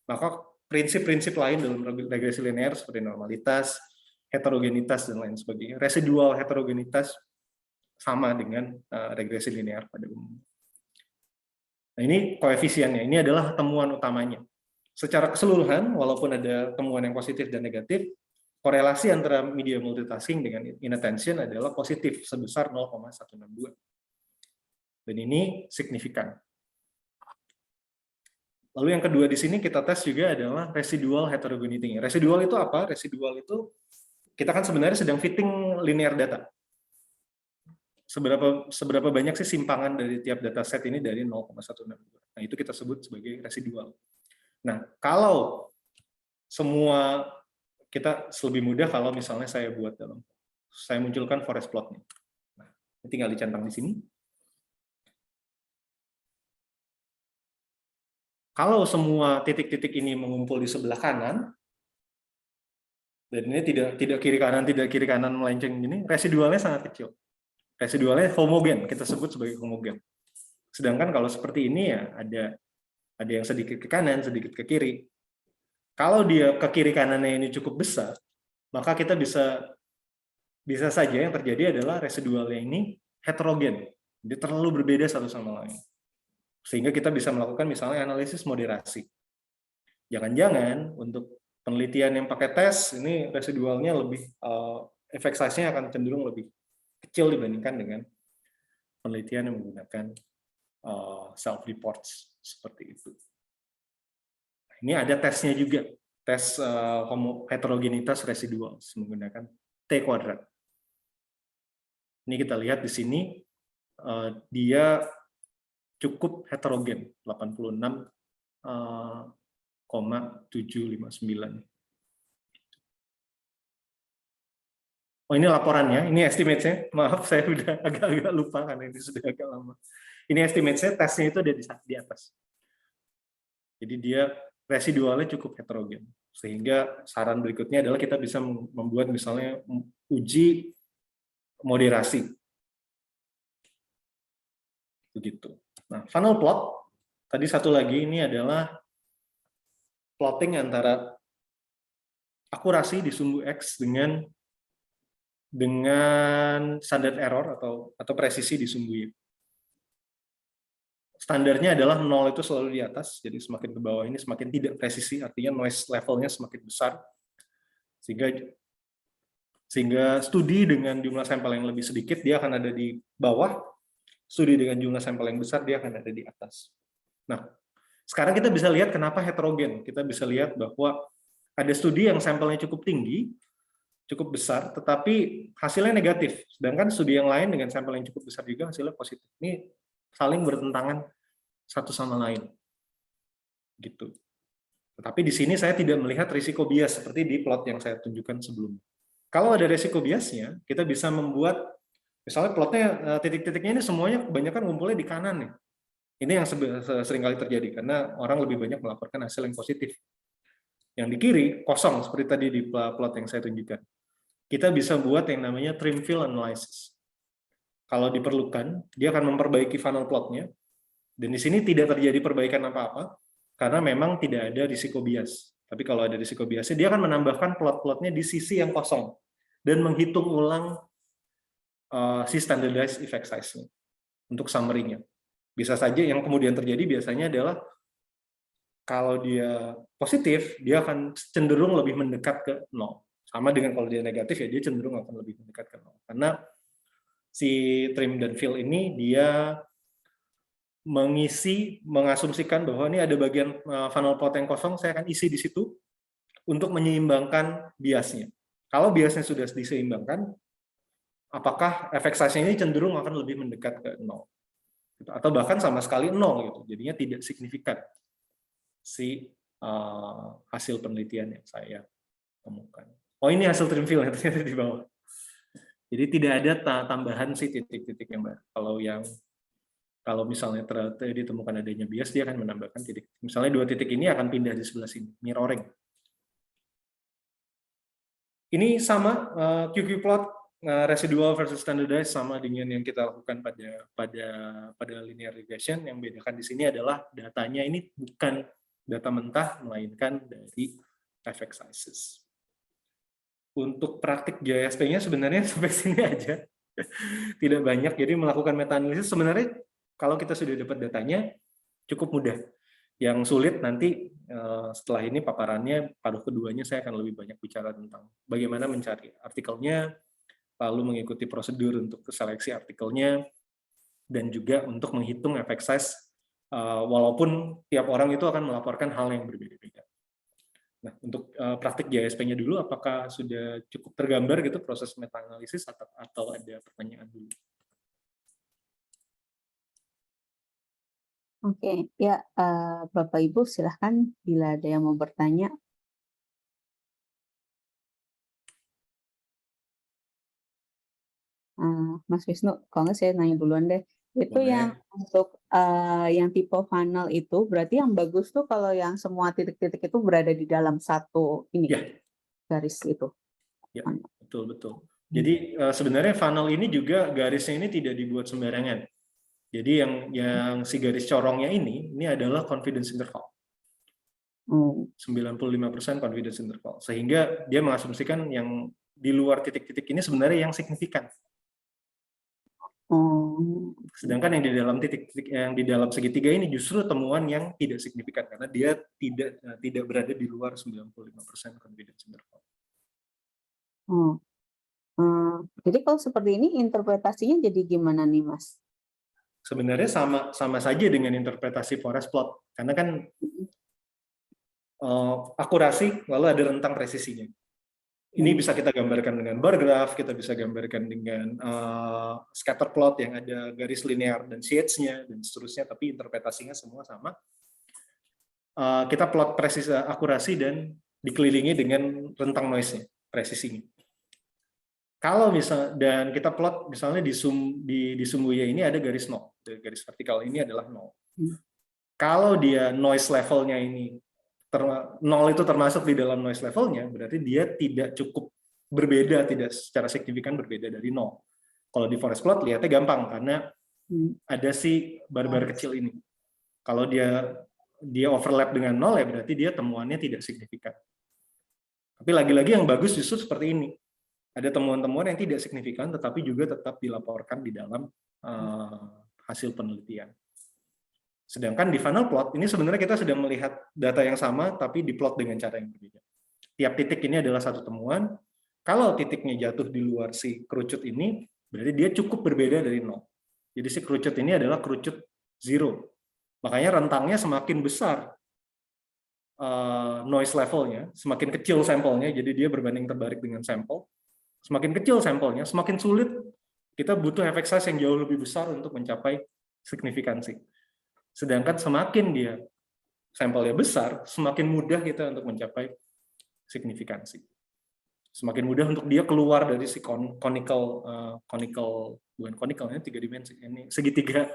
Maka prinsip-prinsip lain dalam regresi linear seperti normalitas, heterogenitas, dan lain sebagainya. Residual heterogenitas sama dengan regresi linear pada umumnya. Nah, ini koefisiennya, ini adalah temuan utamanya. Secara keseluruhan, walaupun ada temuan yang positif dan negatif, korelasi antara media multitasking dengan inattention adalah positif sebesar 0,162. Dan ini signifikan. Lalu yang kedua di sini kita tes juga adalah residual heterogeneity. Residual itu apa? Residual itu kita kan sebenarnya sedang fitting linear data. Seberapa banyak sih simpangan dari tiap dataset ini dari 0,162. Nah, itu kita sebut sebagai residual. Nah, kalau semua kita lebih mudah kalau misalnya saya munculkan forest plot-nya. Nah, tinggal dicentang di sini. Kalau semua titik-titik ini mengumpul di sebelah kanan, dan ini tidak kiri kanan melenceng ini, residualnya sangat kecil. Residualnya homogen, kita sebut sebagai homogen. Sedangkan kalau seperti ini ya ada yang sedikit ke kanan, sedikit ke kiri. Kalau dia ke kiri kanannya ini cukup besar, maka kita bisa saja yang terjadi adalah residualnya ini heterogen. Dia terlalu berbeda satu sama lain. Sehingga kita bisa melakukan misalnya analisis moderasi. Jangan-jangan untuk penelitian yang pakai tes, ini residualnya lebih, efek size-nya akan cenderung lebih kecil dibandingkan dengan penelitian yang menggunakan self-reports seperti itu. Ini ada tesnya juga, tes heterogenitas residual menggunakan T². Ini kita lihat di sini, dia cukup heterogen, 86,759. Oh, ini laporannya, ini estimate-nya. Maaf, saya udah agak-agak lupa karena ini sudah agak lama. Ini estimate-nya, tesnya itu ada di atas. Jadi dia residualnya cukup heterogen. Sehingga saran berikutnya adalah kita bisa membuat misalnya uji moderasi. Begitu. Nah, funnel plot, tadi satu lagi ini adalah plotting antara akurasi di sumbu X dengan standar error atau presisi di sumbu Y. Standarnya adalah 0 itu selalu di atas, jadi semakin ke bawah ini semakin tidak presisi, artinya noise levelnya semakin besar, sehingga studi dengan jumlah sampel yang lebih sedikit dia akan ada di bawah, studi dengan jumlah sampel yang besar dia akan ada di atas. Nah, Sekarang kita bisa lihat kenapa heterogen. Kita bisa lihat bahwa ada studi yang sampelnya cukup tinggi, cukup besar, tetapi hasilnya negatif. Sedangkan studi yang lain dengan sampel yang cukup besar juga hasilnya positif. Ini saling bertentangan satu sama lain. Gitu. Tetapi di sini saya tidak melihat risiko bias seperti di plot yang saya tunjukkan sebelumnya. Kalau ada risiko biasnya, kita bisa membuat, misalnya plotnya titik-titiknya ini semuanya kebanyakan ngumpulnya di kanan nih. Ini yang sering kali terjadi karena orang lebih banyak melaporkan hasil yang positif. Yang di kiri kosong seperti tadi di plot yang saya tunjukkan. Kita bisa buat yang namanya trim fill analysis. Kalau diperlukan, dia akan memperbaiki funnel plotnya. Dan di sini tidak terjadi perbaikan apa-apa karena memang tidak ada risiko bias. Tapi kalau ada risiko biasnya, dia akan menambahkan plot-plotnya di sisi yang kosong dan menghitung ulang si standardized effect size-nya untuk summary-nya. Bisa saja yang kemudian terjadi biasanya adalah kalau dia positif, dia akan cenderung lebih mendekat ke 0. Sama dengan kalau dia negatif, ya dia cenderung akan lebih mendekat ke 0. Karena si trim dan fill ini dia mengasumsikan bahwa ini ada bagian funnel plot yang kosong, saya akan isi di situ untuk menyeimbangkan biasnya. Kalau biasnya sudah diseimbangkan, apakah efek size ini cenderung akan lebih mendekat ke 0. Atau bahkan sama sekali 0, gitu. Jadinya tidak signifikan si hasil penelitian yang saya temukan. Oh, ini hasil trim fill ternyata di bawah. Jadi tidak ada tambahan si titik-titik yang baru. Kalau misalnya ditemukan adanya bias, dia akan menambahkan titik. Misalnya 2 titik ini akan pindah di sebelah sini, mirroring. Ini sama QQ plot residual versus standardized sama dengan yang kita lakukan pada linear regression. Yang bedakan di sini adalah datanya ini bukan data mentah, melainkan dari effect sizes. Untuk praktik JSP-nya sebenarnya sampai sini aja, tidak banyak. Jadi melakukan meta-analisis sebenarnya kalau kita sudah dapat datanya cukup mudah. Yang sulit nanti setelah ini paparannya, paruh keduanya saya akan lebih banyak bicara tentang bagaimana mencari artikelnya, lalu mengikuti prosedur untuk seleksi artikelnya, dan juga untuk menghitung effect size, walaupun tiap orang itu akan melaporkan hal yang berbeda-beda. Nah, untuk praktik JSP-nya dulu, apakah sudah cukup tergambar gitu proses meta-analisis atau ada pertanyaan dulu? Oke, ya Bapak Ibu silahkan bila ada yang mau bertanya. Mas Wisnu, kalau nggak saya nanya duluan deh. Itu Boleh. yang untuk yang tipe funnel itu berarti yang bagus tuh kalau yang semua titik-titik itu berada di dalam satu ini Ya. garis itu. Ya, betul. Jadi sebenarnya funnel ini juga garisnya ini tidak dibuat sembarangan. Jadi yang si garis corongnya ini adalah confidence interval. 95% confidence interval. Sehingga dia mengasumsikan yang di luar titik-titik ini sebenarnya yang signifikan. Sedangkan yang di dalam titik-titik yang di dalam segitiga ini justru temuan yang tidak signifikan karena dia tidak berada di luar 95% confidence interval. Jadi kalau seperti ini interpretasinya jadi gimana nih, Mas? Sebenarnya sama saja dengan interpretasi forest plot karena kan akurasi lalu ada rentang presisinya. Ini bisa kita gambarkan dengan bar graph, kita bisa gambarkan dengan scatter plot yang ada garis linear dan shades-nya dan seterusnya, tapi interpretasinya semua sama. Kita plot presisi akurasi dan dikelilingi dengan rentang noise-nya, presisinya. Kalau dan kita plot misalnya di sumbunya ini ada garis 0, garis vertikal ini adalah 0. Kalau dia noise levelnya ini 0 itu termasuk di dalam noise levelnya, berarti dia tidak cukup berbeda, tidak secara signifikan berbeda dari 0. Kalau di forest plot lihatnya gampang karena ada si bar-bar kecil ini. Kalau dia overlap dengan 0 ya berarti dia temuannya tidak signifikan. Tapi lagi-lagi yang bagus justru seperti ini. Ada temuan-temuan yang tidak signifikan tetapi juga tetap dilaporkan di dalam hasil penelitian. Sedangkan di funnel plot ini sebenarnya kita sedang melihat data yang sama tapi diplot dengan cara yang berbeda. Tiap titik ini adalah satu temuan. Kalau titiknya jatuh di luar si kerucut ini, berarti dia cukup berbeda dari 0. Jadi si kerucut ini adalah kerucut 0. Makanya rentangnya semakin besar noise levelnya, semakin kecil sampelnya, jadi dia berbanding terbalik dengan sampel. Semakin kecil sampelnya, semakin sulit kita butuh efek size yang jauh lebih besar untuk mencapai signifikansi. Sedangkan semakin dia sampelnya besar, semakin mudah kita untuk mencapai signifikansi. Semakin mudah untuk dia keluar dari si conical, bukan conical, ini 3 dimensi, ini segitiga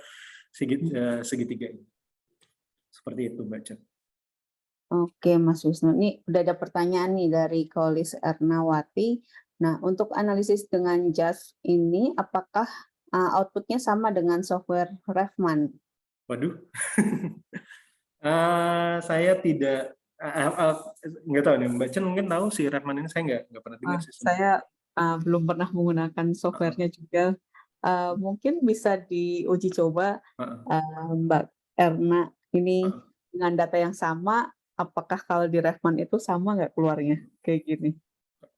ini. Seperti itu, Mbak Chen. Oke, Mas Wisnu. Ini udah ada pertanyaan nih dari Kolis Ernawati. Nah, untuk analisis dengan JAS ini, apakah outputnya sama dengan software Revman? Waduh, saya tidak, nggak tahu nih, Mbak Chen mungkin tahu si Revman ini, saya nggak pernah dengar sih. Saya belum pernah menggunakan softwarenya juga. Mungkin bisa diuji coba, Mbak Erna, ini dengan data yang sama, apakah kalau di Revman itu sama nggak keluarnya kayak gini?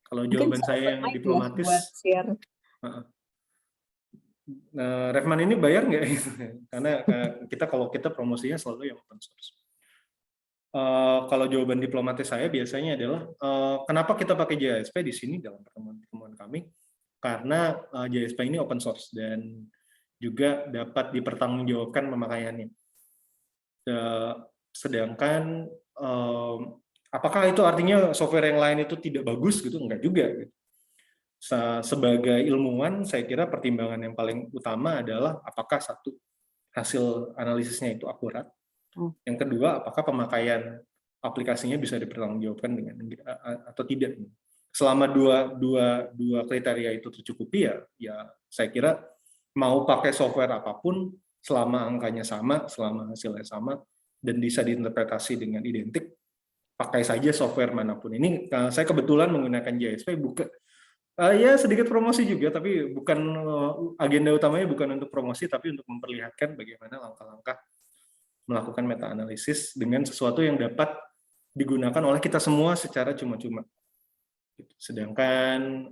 Kalau jawaban saya yang diplomatis, Revman ini bayar nggak? Karena kalau kita promosinya selalu yang open source. Kalau jawaban diplomatis saya biasanya adalah kenapa kita pakai JSP di sini dalam pertemuan kami, karena JSP ini open source dan juga dapat dipertanggungjawabkan pemakaiannya. Sedangkan apakah itu artinya software yang lain itu tidak bagus gitu? Enggak juga. Gitu. Sebagai ilmuwan, saya kira pertimbangan yang paling utama adalah apakah satu, hasil analisisnya itu akurat. Yang kedua, apakah pemakaian aplikasinya bisa dipertanggungjawabkan dengan atau tidak. Selama dua kriteria itu tercukupi, ya saya kira mau pakai software apapun, selama angkanya sama, selama hasilnya sama, dan bisa diinterpretasi dengan identik, pakai saja software manapun. Ini saya kebetulan menggunakan JSP, ya sedikit promosi juga, tapi bukan agenda utamanya, bukan untuk promosi, tapi untuk memperlihatkan bagaimana langkah-langkah melakukan meta-analisis dengan sesuatu yang dapat digunakan oleh kita semua secara cuma-cuma. Sedangkan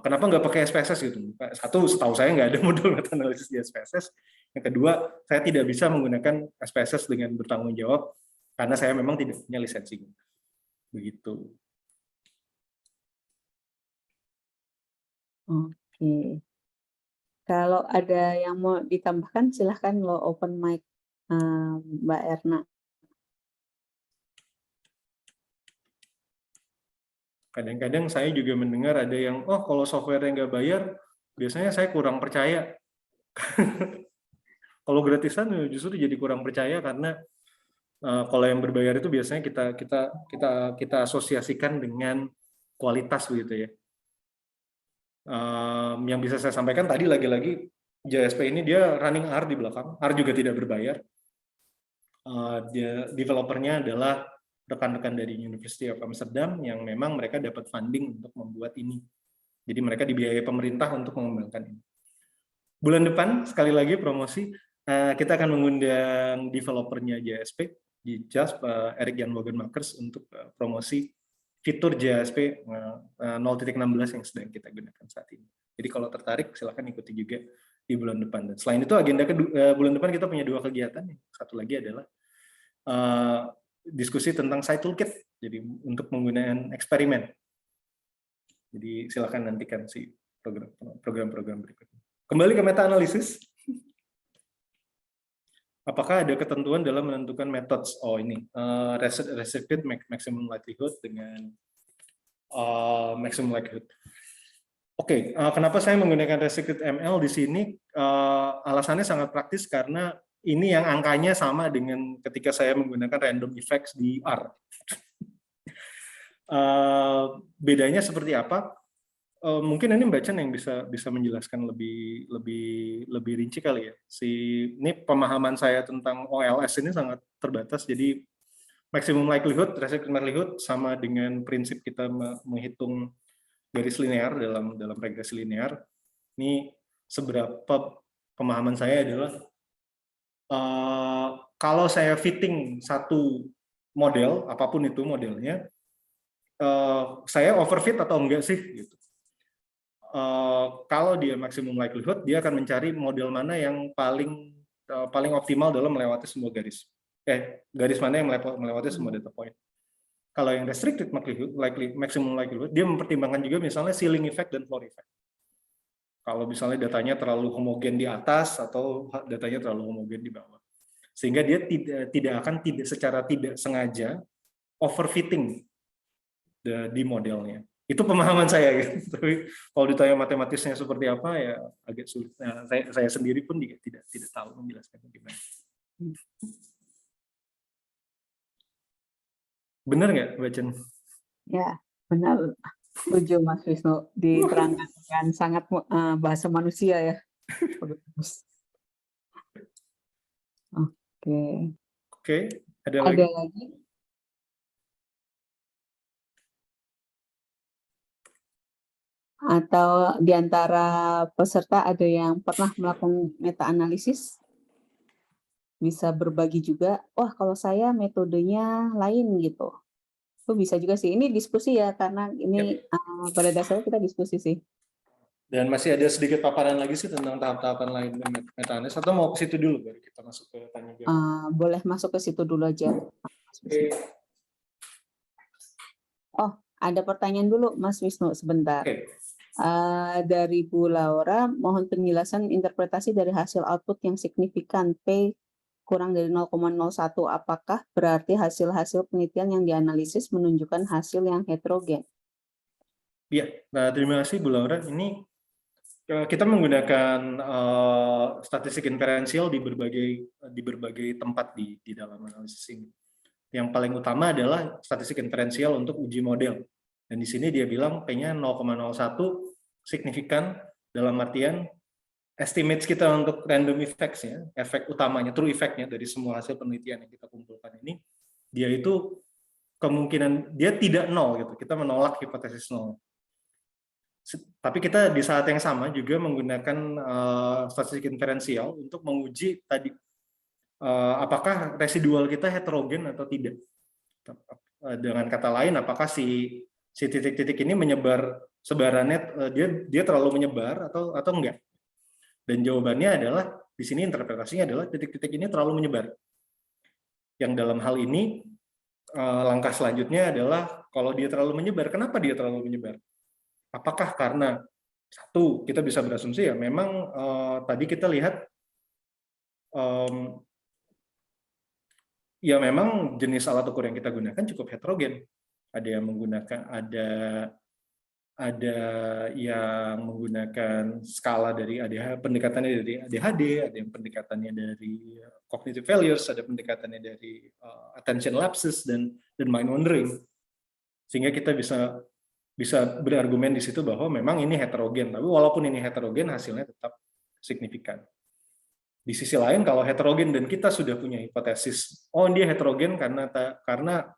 kenapa nggak pakai SPSS gitu? Satu, setahu saya nggak ada modul meta-analisis di SPSS. Yang kedua, saya tidak bisa menggunakan SPSS dengan bertanggung jawab karena saya memang tidak punya lisensi. Begitu. Oke. Kalau ada yang mau ditambahkan, silahkan lo open mic, Mbak Erna. Kadang-kadang saya juga mendengar ada yang, oh kalau software yang nggak bayar, biasanya saya kurang percaya. Kalau gratisan justru jadi kurang percaya karena kalau yang berbayar itu biasanya kita asosiasikan dengan kualitas begitu ya. Yang bisa saya sampaikan tadi lagi-lagi JSP ini dia running R di belakang, R juga tidak berbayar. Developernya adalah rekan-rekan dari University of Amsterdam yang memang mereka dapat funding untuk membuat ini. Jadi mereka dibiayai pemerintah untuk mengembangkan ini. Bulan depan, sekali lagi promosi, kita akan mengundang developernya JSP, di JAS, Erik Jan Wogenmakers, untuk promosi fitur JSP 0.16 yang sedang kita gunakan saat ini. Jadi kalau tertarik, silakan ikuti juga di bulan depan. Dan selain itu, agenda bulan depan kita punya 2 kegiatan. Satu lagi adalah diskusi tentang site toolkit, jadi untuk menggunakan eksperimen. Jadi silakan nantikan si program-program berikutnya. Kembali ke meta-analisis. Apakah ada ketentuan dalam menentukan methods? Oh ini, restricted maximum likelihood dengan maximum likelihood. Oke, kenapa saya menggunakan restricted ML di sini? Alasannya sangat praktis karena ini yang angkanya sama dengan ketika saya menggunakan random effects di R. Bedanya seperti apa? Mungkin ini Mbak Chen yang bisa menjelaskan lebih rinci kali ya. Ini pemahaman saya tentang OLS ini sangat terbatas. Jadi maximum likelihood, restricted likelihood sama dengan prinsip kita menghitung garis linear dalam regresi linear. Ini seberapa pemahaman saya adalah kalau saya fitting satu model, apapun itu modelnya, saya overfit atau enggak sih? Gitu. Kalau dia maximum likelihood, dia akan mencari model mana yang paling paling optimal dalam melewati semua garis. Garis mana yang melewati semua data point. Kalau yang restricted maximum likelihood, dia mempertimbangkan juga misalnya ceiling effect dan floor effect. Kalau misalnya datanya terlalu homogen di atas atau datanya terlalu homogen di bawah. Sehingga dia secara tidak sengaja overfitting di modelnya. Itu pemahaman saya gitu. Tapi kalau ditanya matematisnya seperti apa ya agak sulit. Nah, saya sendiri pun juga tidak tahu menjelaskan gimana. Benar nggak, Mbak Chen? Ya, benar. Setuju Mas Wisnu. Diterangkan dengan sangat bahasa manusia ya. Bagus. Oke, ada lagi? Atau di antara peserta ada yang pernah melakukan meta-analisis? Bisa berbagi juga, wah kalau saya metodenya lain gitu. Itu bisa juga sih. Ini diskusi ya, karena ini pada dasarnya kita diskusi sih. Dan masih ada sedikit paparan lagi sih tentang tahap-tahapan lain meta-analisis, atau mau ke situ dulu baru kita masuk ke tanya jawab? Boleh masuk ke situ dulu aja. Oh, ada pertanyaan dulu Mas Wisnu sebentar. Dari Bu Laura, mohon penjelasan interpretasi dari hasil output yang signifikan P kurang dari 0,01. Apakah berarti hasil-hasil penelitian yang dianalisis menunjukkan hasil yang heterogen? Iya, nah, terima kasih Bu Laura. Ini kita menggunakan statistik inferensial di berbagai tempat di dalam analisis ini. Yang paling utama adalah statistik inferensial untuk uji model. Dan di sini dia bilang P-nya 0,01 signifikan dalam artian estimates kita untuk random effects-nya, efek utamanya, true effect-nya dari semua hasil penelitian yang kita kumpulkan ini, dia itu kemungkinan dia tidak nol gitu. Kita menolak hipotesis nol. Tapi kita di saat yang sama juga menggunakan statistik inferensial untuk menguji tadi apakah residual kita heterogen atau tidak. Dengan kata lain, apakah si titik-titik ini menyebar sebarannya dia terlalu menyebar atau enggak? Dan jawabannya adalah di sini interpretasinya adalah titik-titik ini terlalu menyebar. Yang dalam hal ini langkah selanjutnya adalah kalau dia terlalu menyebar, kenapa dia terlalu menyebar? Apakah karena satu kita bisa berasumsi ya memang tadi kita lihat ya memang jenis alat ukur yang kita gunakan cukup heterogen. Ada yang menggunakan ada yang menggunakan skala dari ADHD, pendekatannya dari ADHD, ada yang pendekatannya dari cognitive failures, ada pendekatannya dari attention lapses dan mind wandering. Sehingga kita bisa berargumen di situ bahwa memang ini heterogen, tapi walaupun ini heterogen hasilnya tetap signifikan. Di sisi lain kalau heterogen dan kita sudah punya hipotesis, oh dia heterogen karena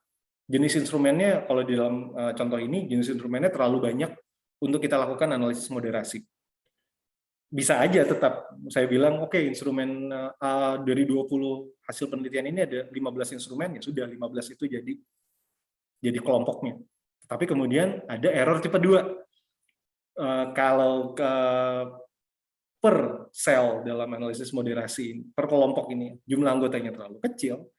jenis instrumennya, kalau di dalam contoh ini, jenis instrumennya terlalu banyak untuk kita lakukan analisis moderasi. Bisa aja tetap, saya bilang, oke, instrumen dari 20 hasil penelitian ini ada 15 instrumen, ya sudah 15 itu jadi kelompoknya. Tapi kemudian ada error tipe 2. Kalau per sel dalam analisis moderasi, per kelompok ini, jumlah anggotanya terlalu kecil,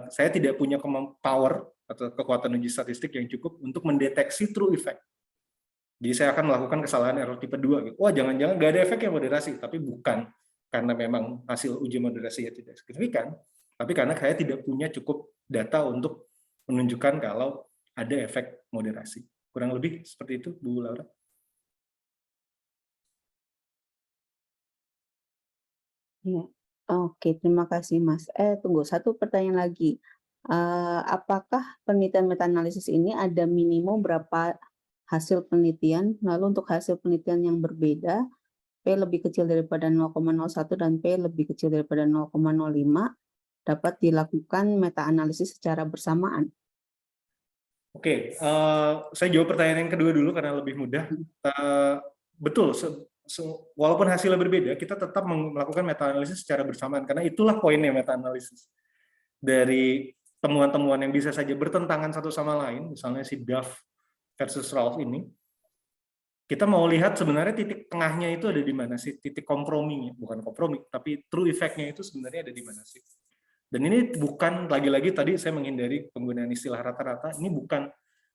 saya tidak punya power atau kekuatan uji statistik yang cukup untuk mendeteksi true effect. Jadi saya akan melakukan kesalahan error tipe 2. Gitu. Wah, jangan-jangan nggak ada efek yang moderasi, tapi bukan karena memang hasil uji moderasinya tidak signifikan, tapi karena saya tidak punya cukup data untuk menunjukkan kalau ada efek moderasi. Kurang lebih seperti itu, Bu Laura. Ya. Oke, terima kasih Mas. Tunggu, satu pertanyaan lagi. Apakah penelitian meta-analisis ini ada minimum berapa hasil penelitian? Lalu untuk hasil penelitian yang berbeda, P lebih kecil daripada 0,01 dan P lebih kecil daripada 0,05, dapat dilakukan meta-analisis secara bersamaan? Oke, saya jawab pertanyaan yang kedua dulu karena lebih mudah. Betul, walaupun hasilnya berbeda, kita tetap melakukan meta-analisis secara bersamaan, karena itulah poinnya meta-analisis. Dari temuan-temuan yang bisa saja bertentangan satu sama lain, misalnya si Duff versus Ralph ini, kita mau lihat sebenarnya titik tengahnya itu ada di mana sih, titik komprominya, bukan kompromi, tapi true effect-nya itu sebenarnya ada di mana sih. Dan ini bukan, lagi-lagi tadi saya menghindari penggunaan istilah rata-rata, ini bukan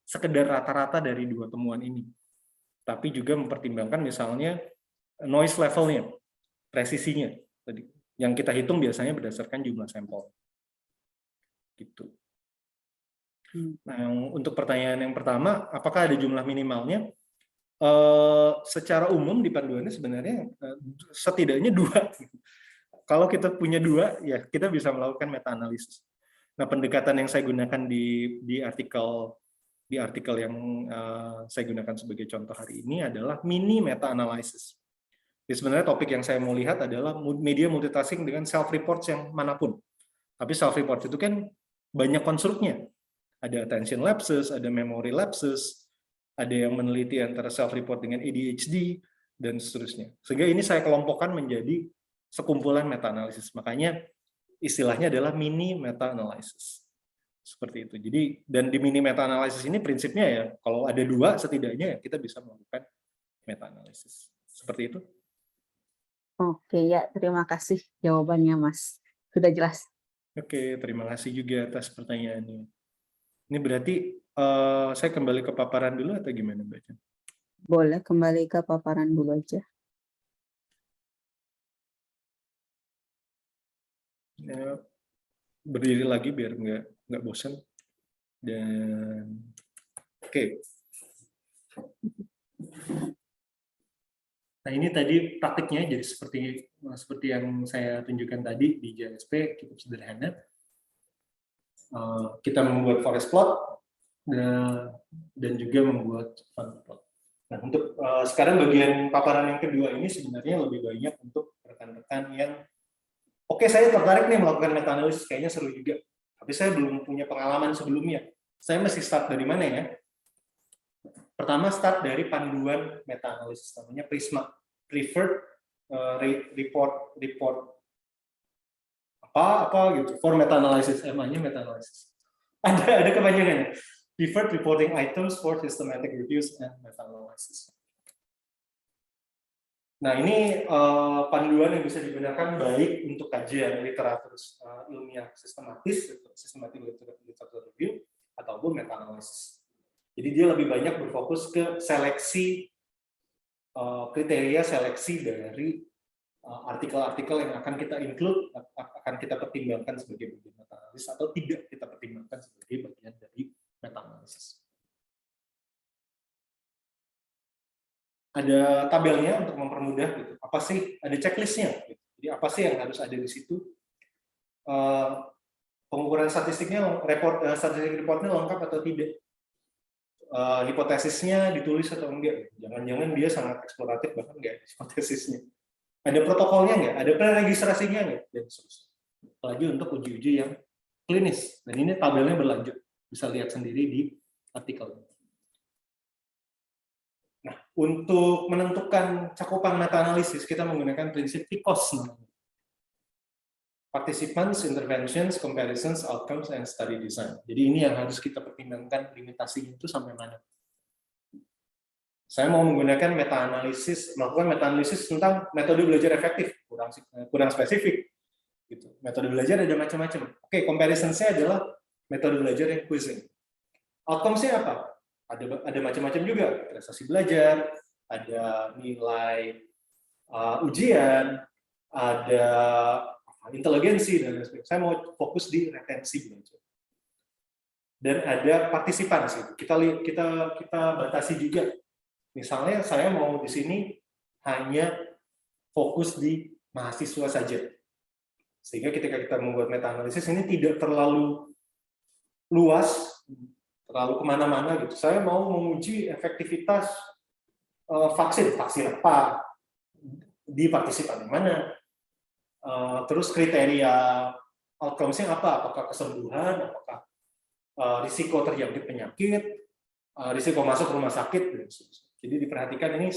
sekedar rata-rata dari dua temuan ini, tapi juga mempertimbangkan misalnya noise level-nya, presisinya. Tadi yang kita hitung biasanya berdasarkan jumlah sampel. Gitu. Nah, untuk pertanyaan yang pertama, apakah ada jumlah minimalnya? Secara umum di panduannya sebenarnya setidaknya 2. Kalau kita punya 2, ya kita bisa melakukan meta-analisis. Nah, pendekatan yang saya gunakan di artikel yang saya gunakan sebagai contoh hari ini adalah mini meta-analysis. Jadi sebenarnya topik yang saya mau lihat adalah media multitasking dengan self-reports yang manapun. Tapi self-report itu kan banyak konstruknya. Ada attention lapses, ada memory lapses, ada yang meneliti antara self-report dengan ADHD, dan seterusnya. Sehingga ini saya kelompokkan menjadi sekumpulan meta-analisis. Makanya istilahnya adalah mini meta-analysis. Seperti itu. Jadi, dan di mini meta-analisis ini prinsipnya ya, kalau ada 2 setidaknya kita bisa melakukan meta-analisis. Seperti itu. Oke, ya, terima kasih jawabannya, Mas. Sudah jelas. Oke, terima kasih juga atas pertanyaannya. Ini berarti saya kembali ke paparan dulu atau gimana, Mbak? Boleh kembali ke paparan dulu aja. Ya, berdiri lagi biar nggak bosan. Dan oke. Nah, ini tadi praktiknya jadi seperti yang saya tunjukkan tadi di JSP, cukup sederhana. Kita membuat forest plot dan juga membuat fun plot. Nah, untuk sekarang bagian paparan yang kedua ini sebenarnya lebih banyak untuk rekan-rekan yang oke, saya tertarik nih melakukan meta-analisis, kayaknya seru juga. Tapi saya belum punya pengalaman sebelumnya. Saya mesti start dari mana ya? Pertama, start dari panduan meta-analisis, namanya PRISMA, Preferred Report apa gitu, for meta-analysis, namanya meta-analysis. Ada kepanjangannya. Preferred Reporting Items for Systematic Reviews and Meta-analysis. Nah, ini panduan yang bisa digunakan baik untuk kajian literatur ilmiah sistematis, systematic literature review, ataupun meta-analysis. Jadi dia lebih banyak berfokus ke seleksi, kriteria seleksi dari artikel-artikel yang akan kita include, akan kita pertimbangkan sebagai bagian meta-analisis atau tidak kita pertimbangkan sebagai bagian dari meta-analisis. Ada tabelnya untuk mempermudah gitu. Apa sih, ada checklistnya gitu. Jadi apa sih yang harus ada di situ? Pengukuran statistiknya, statistik reportnya lengkap atau tidak? Hipotesisnya ditulis atau enggak? Jangan-jangan dia sangat eksploratif bahkan enggak hipotesisnya. Ada protokolnya enggak? Ada preregistrasinya enggak? Dan seterusnya. Apalagi untuk uji-uji yang klinis. Dan ini tabelnya berlanjut. Bisa lihat sendiri di artikel. Nah, untuk menentukan cakupan meta-analisis, kita menggunakan prinsip PICOS. Participants, Interventions, Comparisons, Outcomes, and Study Design. Jadi ini yang harus kita pertimbangkan limitasinya itu sampai mana. Saya mau menggunakan meta-analisis, melakukan meta-analisis tentang metode belajar efektif, kurang spesifik. Gitu. Metode belajar ada macam-macam. Oke, comparison-nya adalah metode belajar yang quizzing. Outcomes-nya apa? Ada macam-macam juga, prestasi belajar, ada nilai ujian, ada inteligensi, dan lain sebagainya. Saya mau fokus di retensi belajar. Dan ada partisipansi. Kita batasi juga. Misalnya saya mau di sini hanya fokus di mahasiswa saja. Sehingga ketika kita membuat meta-analisis ini tidak terlalu luas, terlalu kemana-mana gitu. Saya mau menguji efektivitas vaksin apa di partisipan yang mana, terus kriteria outcomes-nya apa, apakah kesembuhan, apakah risiko terjangkit penyakit, risiko masuk rumah sakit, dan sebagainya. Jadi diperhatikan ini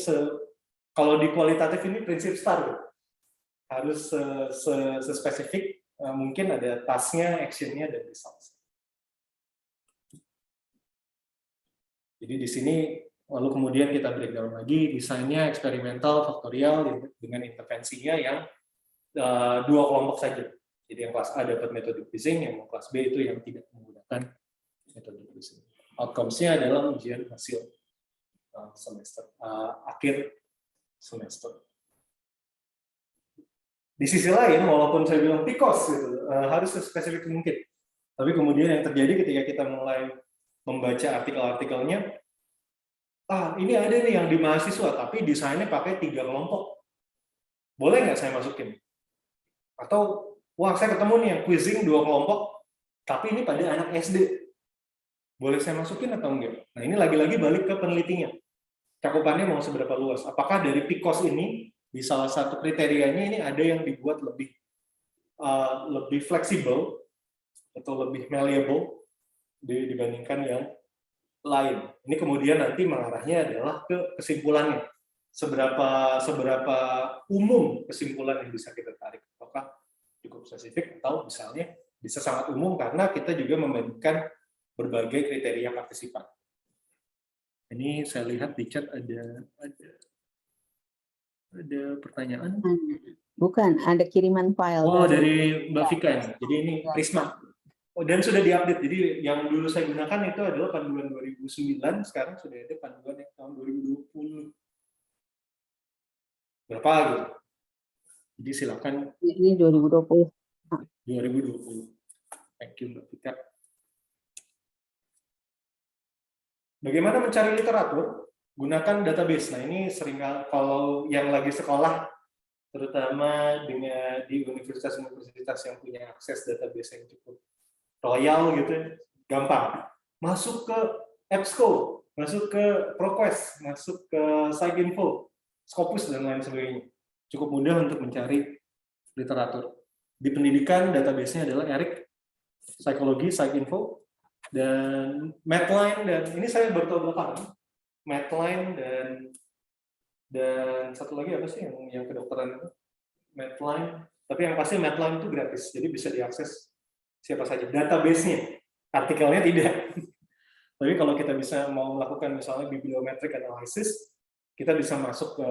kalau di kualitatif ini prinsip STAR, harus sespesifik mungkin, ada task-nya, action-nya, dan results. Jadi di sini Lalu kemudian kita breakdown lagi, desainnya eksperimental, faktorial, dengan intervensinya yang 2 kelompok saja. Jadi yang kelas A dapat metode quizzing, yang kelas B itu yang tidak menggunakan metode quizzing. Outcomes-nya adalah ujian hasil semester akhir semester. Di sisi lain, walaupun saya bilang PIKOS gitu, harus spesifik mungkin. Tapi kemudian yang terjadi ketika kita mulai membaca artikel-artikelnya, ini ada nih yang di mahasiswa, tapi desainnya pakai 3 kelompok. Boleh nggak saya masukin? Atau, wah saya ketemu nih yang quizzing 2 kelompok, tapi ini pada anak SD. Boleh saya masukin atau enggak? Nah ini lagi-lagi balik ke penelitinya. Cakupannya mau seberapa luas? Apakah dari PIKOS ini, di salah satu kriterianya ini ada yang dibuat lebih fleksibel, atau lebih malleable dibandingkan yang lain. Ini kemudian nanti mengarahnya adalah ke kesimpulannya. Seberapa umum kesimpulan yang bisa kita tarik? Apakah cukup spesifik atau misalnya bisa sangat umum karena kita juga membandingkan berbagai kriteria partisipan. Ini saya lihat di chat ada pertanyaan. Bukan, ada kiriman file. Oh, dari Mbak Vika ini. Jadi ini Prisma. Oh, dan sudah diupdate. Jadi yang dulu saya gunakan itu adalah panduan 2009, sekarang sudah ada panduan yang tahun 2020. Berapa gitu? Jadi silakan. Ini 2020. 2020. Thank you Mbak Vika. Bagaimana mencari literatur? Gunakan database. Nah ini sering kalau yang lagi sekolah, terutama di universitas-universitas yang punya akses database yang cukup royal gitu, gampang. Masuk ke EBSCO, masuk ke ProQuest, masuk ke PsycInfo, Scopus dan lain sebagainya. Cukup mudah untuk mencari literatur. Di pendidikan database-nya adalah ERIC, Psikologi, PsycInfo, dan Medline, dan ini saya baru tahu belakangan, Medline dan satu lagi apa sih yang kedokteran itu? Medline, tapi yang pasti Medline itu gratis, jadi bisa diakses siapa saja. Database-nya, artikelnya tidak. Tapi kalau kita bisa mau melakukan misalnya bibliometric analysis, kita bisa masuk ke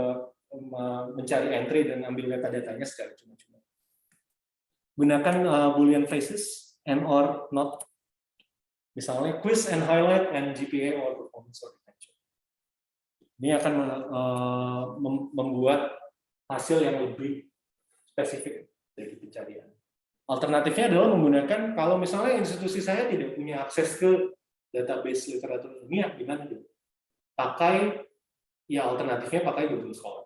mencari entry dan ambil metadata-nya secara cuma-cuma. Gunakan Boolean phrases and or not. Misalnya quiz and highlight and GPA or performance or retention. Ini akan membuat hasil yang lebih spesifik dari pencarian. Alternatifnya adalah menggunakan, kalau misalnya institusi saya tidak punya akses ke database literatur ilmiah, gimana dong? Alternatifnya pakai Google Scholar.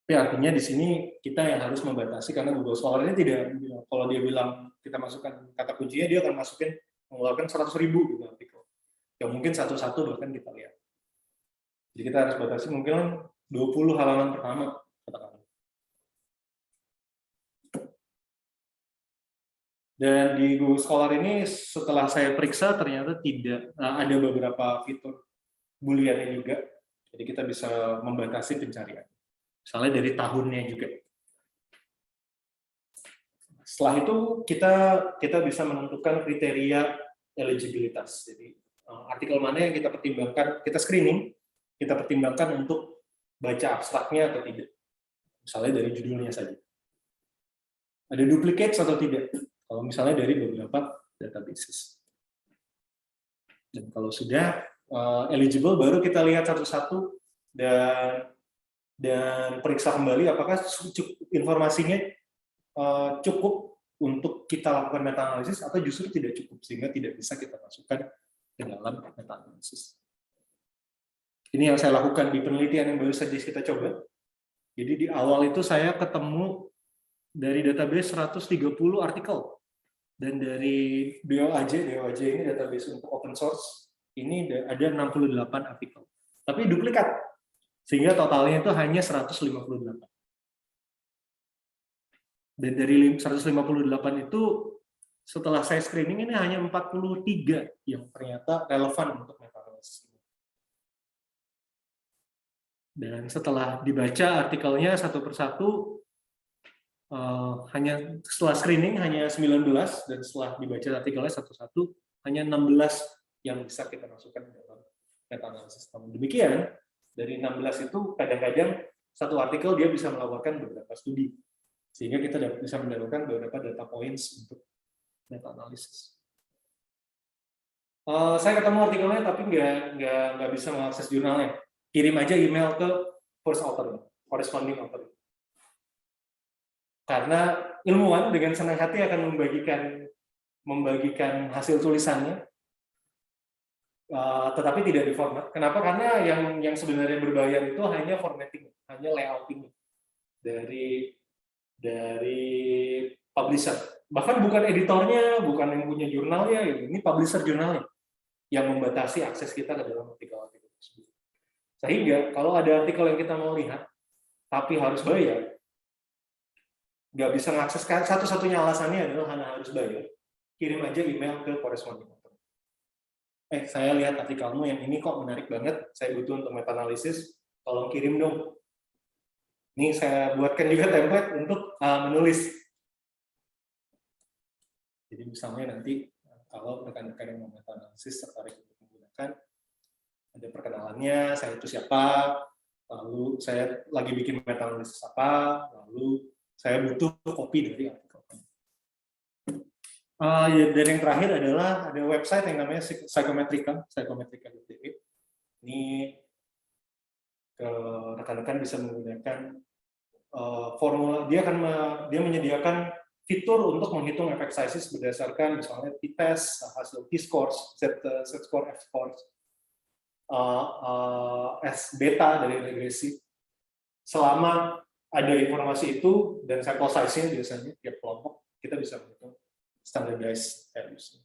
Tapi artinya di sini kita yang harus membatasi, karena Google Scholar ini tidak, kalau dia bilang kita masukkan kata kuncinya, dia akan mengeluarkan 100.000 gitu artikel. Ya mungkin satu-satu bahkan kita lihat. Jadi kita harus batasi mungkin 20 halaman pertama katakanlah. Dan di Google Scholar ini setelah saya periksa ternyata tidak ada beberapa fitur Boolean juga. Jadi kita bisa membatasi pencarian. Misalnya dari tahunnya juga. Setelah itu kita bisa menentukan kriteria eligibilitas. Jadi artikel mana yang kita pertimbangkan, kita screening, kita pertimbangkan untuk baca abstraknya atau tidak. Misalnya dari judulnya saja. Ada duplicates atau tidak? Kalau misalnya dari beberapa databases. Dan kalau sudah eligible, baru kita lihat satu-satu dan periksa kembali apakah informasinya cukup untuk kita lakukan meta-analisis atau justru tidak cukup sehingga tidak bisa kita masukkan ke dalam meta-analisis. Ini yang saya lakukan di penelitian yang baru saja kita coba. Jadi di awal itu saya ketemu dari database 130 artikel, dan dari DOAJ ini database untuk open source, ini ada 68 artikel. Tapi duplikat, sehingga totalnya itu hanya 158. Dan dari 158 itu, setelah saya screening ini hanya 43 yang ternyata relevan untuk meta-analisis. Dan setelah dibaca artikelnya satu persatu, hanya setelah screening hanya 19, dan setelah dibaca artikelnya satu-satu hanya 16 yang bisa kita masukkan ke dalam meta-analisis. Namun demikian, dari 16 itu kadang-kadang satu artikel dia bisa melaporkan beberapa studi, sehingga kita bisa mendapatkan beberapa data points untuk meta-analisis. Saya ketemu artikelnya tapi nggak bisa mengakses jurnalnya. Kirim aja email ke first author, corresponding author. Karena ilmuwan dengan senang hati akan membagikan hasil tulisannya, tetapi tidak di format. Kenapa? Karena yang sebenarnya berbayar itu hanya formatting, hanya layouting dari publisher. Bahkan bukan editornya, bukan yang punya jurnalnya, ini publisher jurnalnya yang membatasi akses kita ke dalam artikel-artikel tersebut. Sehingga kalau ada artikel yang kita mau lihat, tapi harus bayar, nggak bisa mengakses, satu-satunya alasannya adalah hanya harus bayar. Kirim aja email ke corresponding author. Saya lihat artikelmu yang ini kok menarik banget, saya butuh untuk meta-analisis, tolong kirim dong. Ini saya buatkan juga template untuk menulis. Jadi misalnya nanti kalau rekan-rekan yang mau meta-analisis tertarik untuk menggunakan, ada perkenalannya, saya itu siapa, lalu saya lagi bikin meta-analisis apa, lalu saya butuh kopi dari artikel. Dan yang terakhir adalah ada website yang namanya psychometrika.de. Ini rekan-rekan bisa menggunakan formula, dia menyediakan fitur untuk menghitung effect sizes berdasarkan misalnya t-test, hasil t-scores, z-score, f-scores, s-beta dari regresi. Selama ada informasi itu dan sample size-nya biasanya tiap kelompok, kita bisa menghitung standardized values.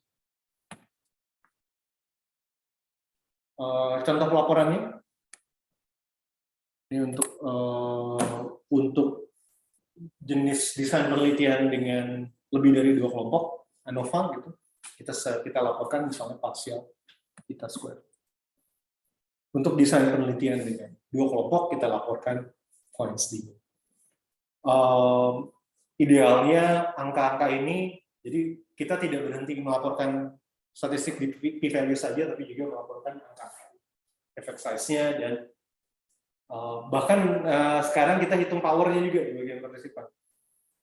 Contoh pelaporannya ini untuk jenis desain penelitian dengan lebih dari 2 kelompok ANOVA gitu, kita laporkan misalnya partial theta square. Untuk desain penelitian dengan 2 kelompok kita laporkan Cohen's d. Idealnya angka-angka ini, jadi kita tidak berhenti melaporkan statistik di p-value saja, tapi juga melaporkan angka effect size-nya, dan bahkan sekarang kita hitung power-nya juga di bagian partisipan.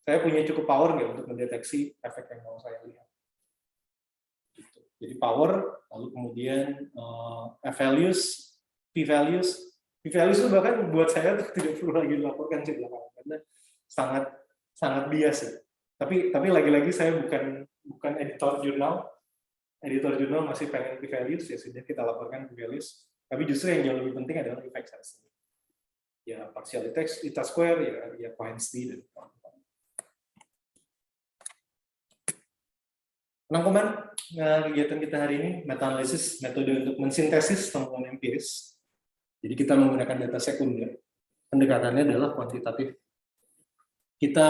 Saya punya cukup power nggak untuk mendeteksi efek yang mau saya lihat. Jadi power, lalu kemudian f-values, p-values itu bahkan buat saya tidak perlu lagi dilaporkan sih belakangan, karena sangat bias ya. Tapi lagi-lagi saya bukan editor jurnal. Editor jurnal masih pengen p-values, ya sudah kita laporkan p-values. Tapi justru yang jauh lebih penting adalah effect size. Ya partial theta square, ya Cohen's d dan kawan-kawan. Rangkuman kegiatan kita hari ini, meta-analisis, metode untuk mensintesis temuan empiris. Jadi kita menggunakan data sekunder. Pendekatannya adalah kuantitatif. Kita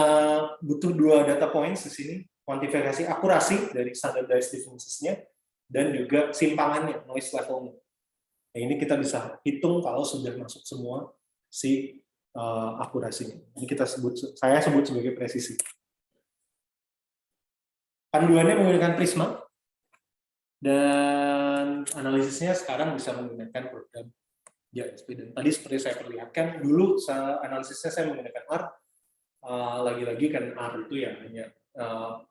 butuh 2 data points di sini, kuantifikasi akurasi dari standardized differences-nya dan juga simpangannya, noise level-nya. Nah, ini kita bisa hitung kalau sudah masuk semua si akurasinya. Ini saya sebut sebagai presisi. Panduannya menggunakan Prisma, dan analisisnya sekarang bisa menggunakan program JSP. Dan tadi seperti saya perlihatkan, dulu analisisnya saya menggunakan R, lagi-lagi kan R itu ya hanya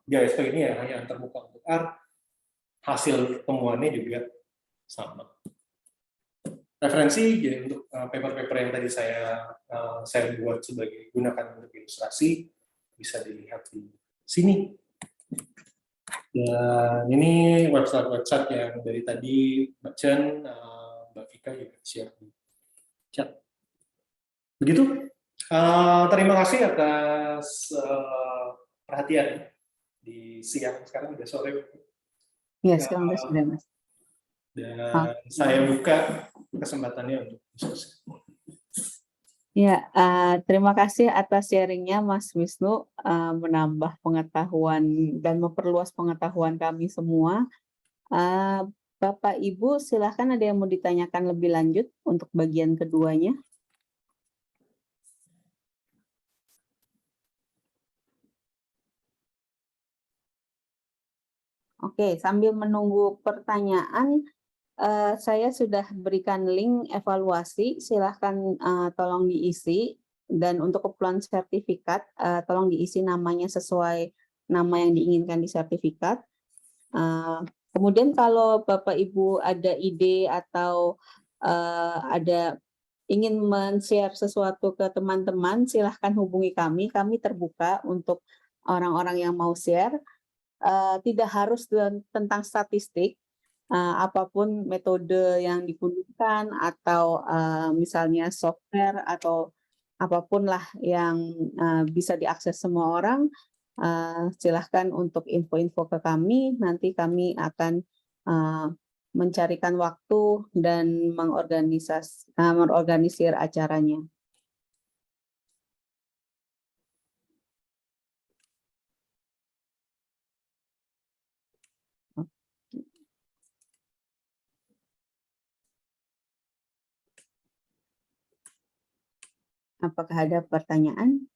JSP ini ya hanya antarmuka untuk R, hasil temuannya juga sama. Referensi jadi untuk paper-paper yang tadi saya buat sebagai gunakan untuk ilustrasi bisa dilihat di sini. Dan ini website yang dari tadi Mbak Chen, Mbak Vika juga share di chat. Begitu. Terima kasih atas perhatian di siang, sekarang udah sore. Ya, sekarang udah sudah, Mas. Dan saya buka kesempatannya untuk diskusi. Ya, terima kasih atas sharingnya Mas Wisnu, menambah pengetahuan dan memperluas pengetahuan kami semua. Bapak Ibu, silakan ada yang mau ditanyakan lebih lanjut untuk bagian keduanya. Oke, sambil menunggu pertanyaan, Saya sudah berikan link evaluasi, silahkan tolong diisi. Dan untuk keperluan sertifikat, tolong diisi namanya sesuai nama yang diinginkan di sertifikat. Kemudian kalau Bapak Ibu ada ide atau ada ingin men-share sesuatu ke teman-teman, silahkan hubungi kami. Kami terbuka untuk orang-orang yang mau share. Tidak harus tentang statistik, apapun metode yang digunakan atau misalnya software atau apapun lah yang bisa diakses semua orang, silahkan untuk info-info ke kami, nanti kami akan mencarikan waktu dan mengorganisir acaranya. Apakah ada pertanyaan?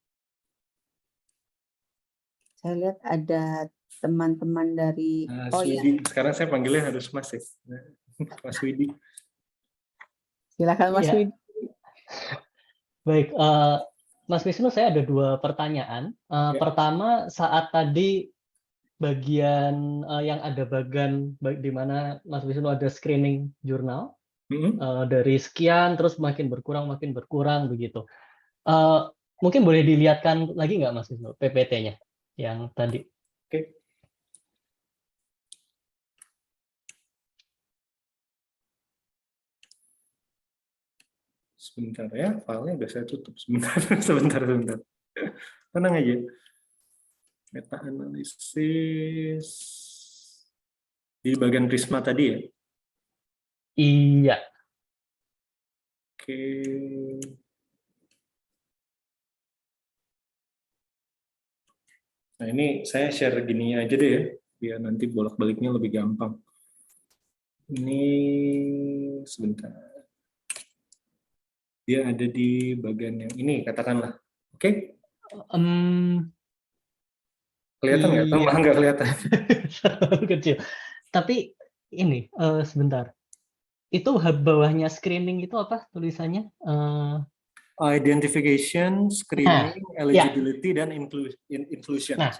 Saya lihat ada teman-teman dari Widi. Sekarang saya panggilnya harus Mas ya. Mas Widi. Silakan Mas Iya. Widi. Baik, Mas Wisnu, saya ada 2 pertanyaan. Pertama, saat tadi bagian yang ada bagan di mana Mas Wisnu ada screening jurnal, dari sekian terus makin berkurang begitu. Mungkin boleh dilihatkan lagi nggak Mas Wisnu PPT-nya yang tadi? Oke. Sebentar ya, filenya udah saya tutup. Sebentar. Tenang aja. Meta analisis di bagian Prisma tadi ya? Iya. Oke. Nah ini saya share gini aja deh ya, biar nanti bolak-baliknya lebih gampang. Ini sebentar. Dia ada di bagian yang ini, katakanlah. Oke? Kelihatan nggak? Iya. Malah nggak kelihatan. Kecil. Tapi ini, sebentar. Itu bawahnya screening itu apa tulisannya? Identification, screening, eligibility, dan inclusion. Nah,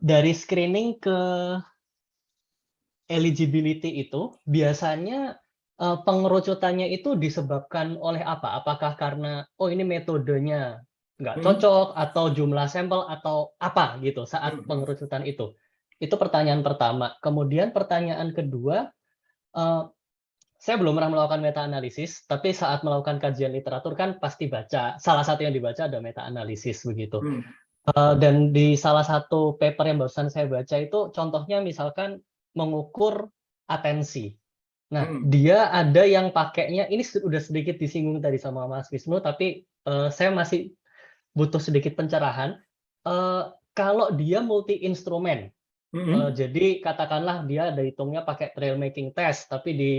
dari screening ke eligibility itu biasanya pengerucutannya itu disebabkan oleh apa? Apakah karena ini metodenya nggak cocok atau jumlah sampel atau apa gitu saat pengerucutan itu? Itu pertanyaan pertama. Kemudian pertanyaan kedua, saya belum pernah melakukan meta-analisis, tapi saat melakukan kajian literatur kan pasti baca. Salah satu yang dibaca ada meta-analisis begitu. Dan di salah satu paper yang barusan saya baca itu contohnya misalkan mengukur atensi. Nah, dia ada yang pakainya, ini sudah sedikit disinggung tadi sama Mas Wisnu, tapi saya masih butuh sedikit pencerahan. Kalau dia multi-instrumen, jadi katakanlah dia ada hitungnya pakai trail making test, tapi di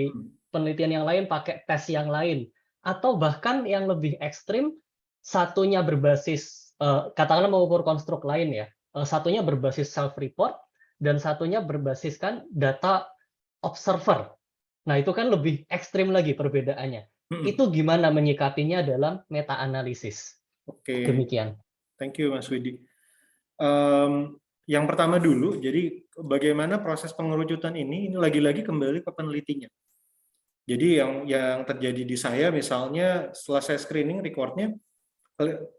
penelitian yang lain pakai tes yang lain. Atau bahkan yang lebih ekstrim, satunya berbasis, katakanlah mengukur konstruk lain ya, satunya berbasis self-report, dan satunya berbasiskan data observer. Nah, itu kan lebih ekstrim lagi perbedaannya. Itu gimana menyikapinya dalam meta-analisis? Oke. Demikian. Thank you, Mas Widi. Yang pertama dulu, jadi bagaimana proses pengerucutan ini lagi-lagi kembali ke penelitinya. Jadi yang terjadi di saya, misalnya setelah saya screening recordnya,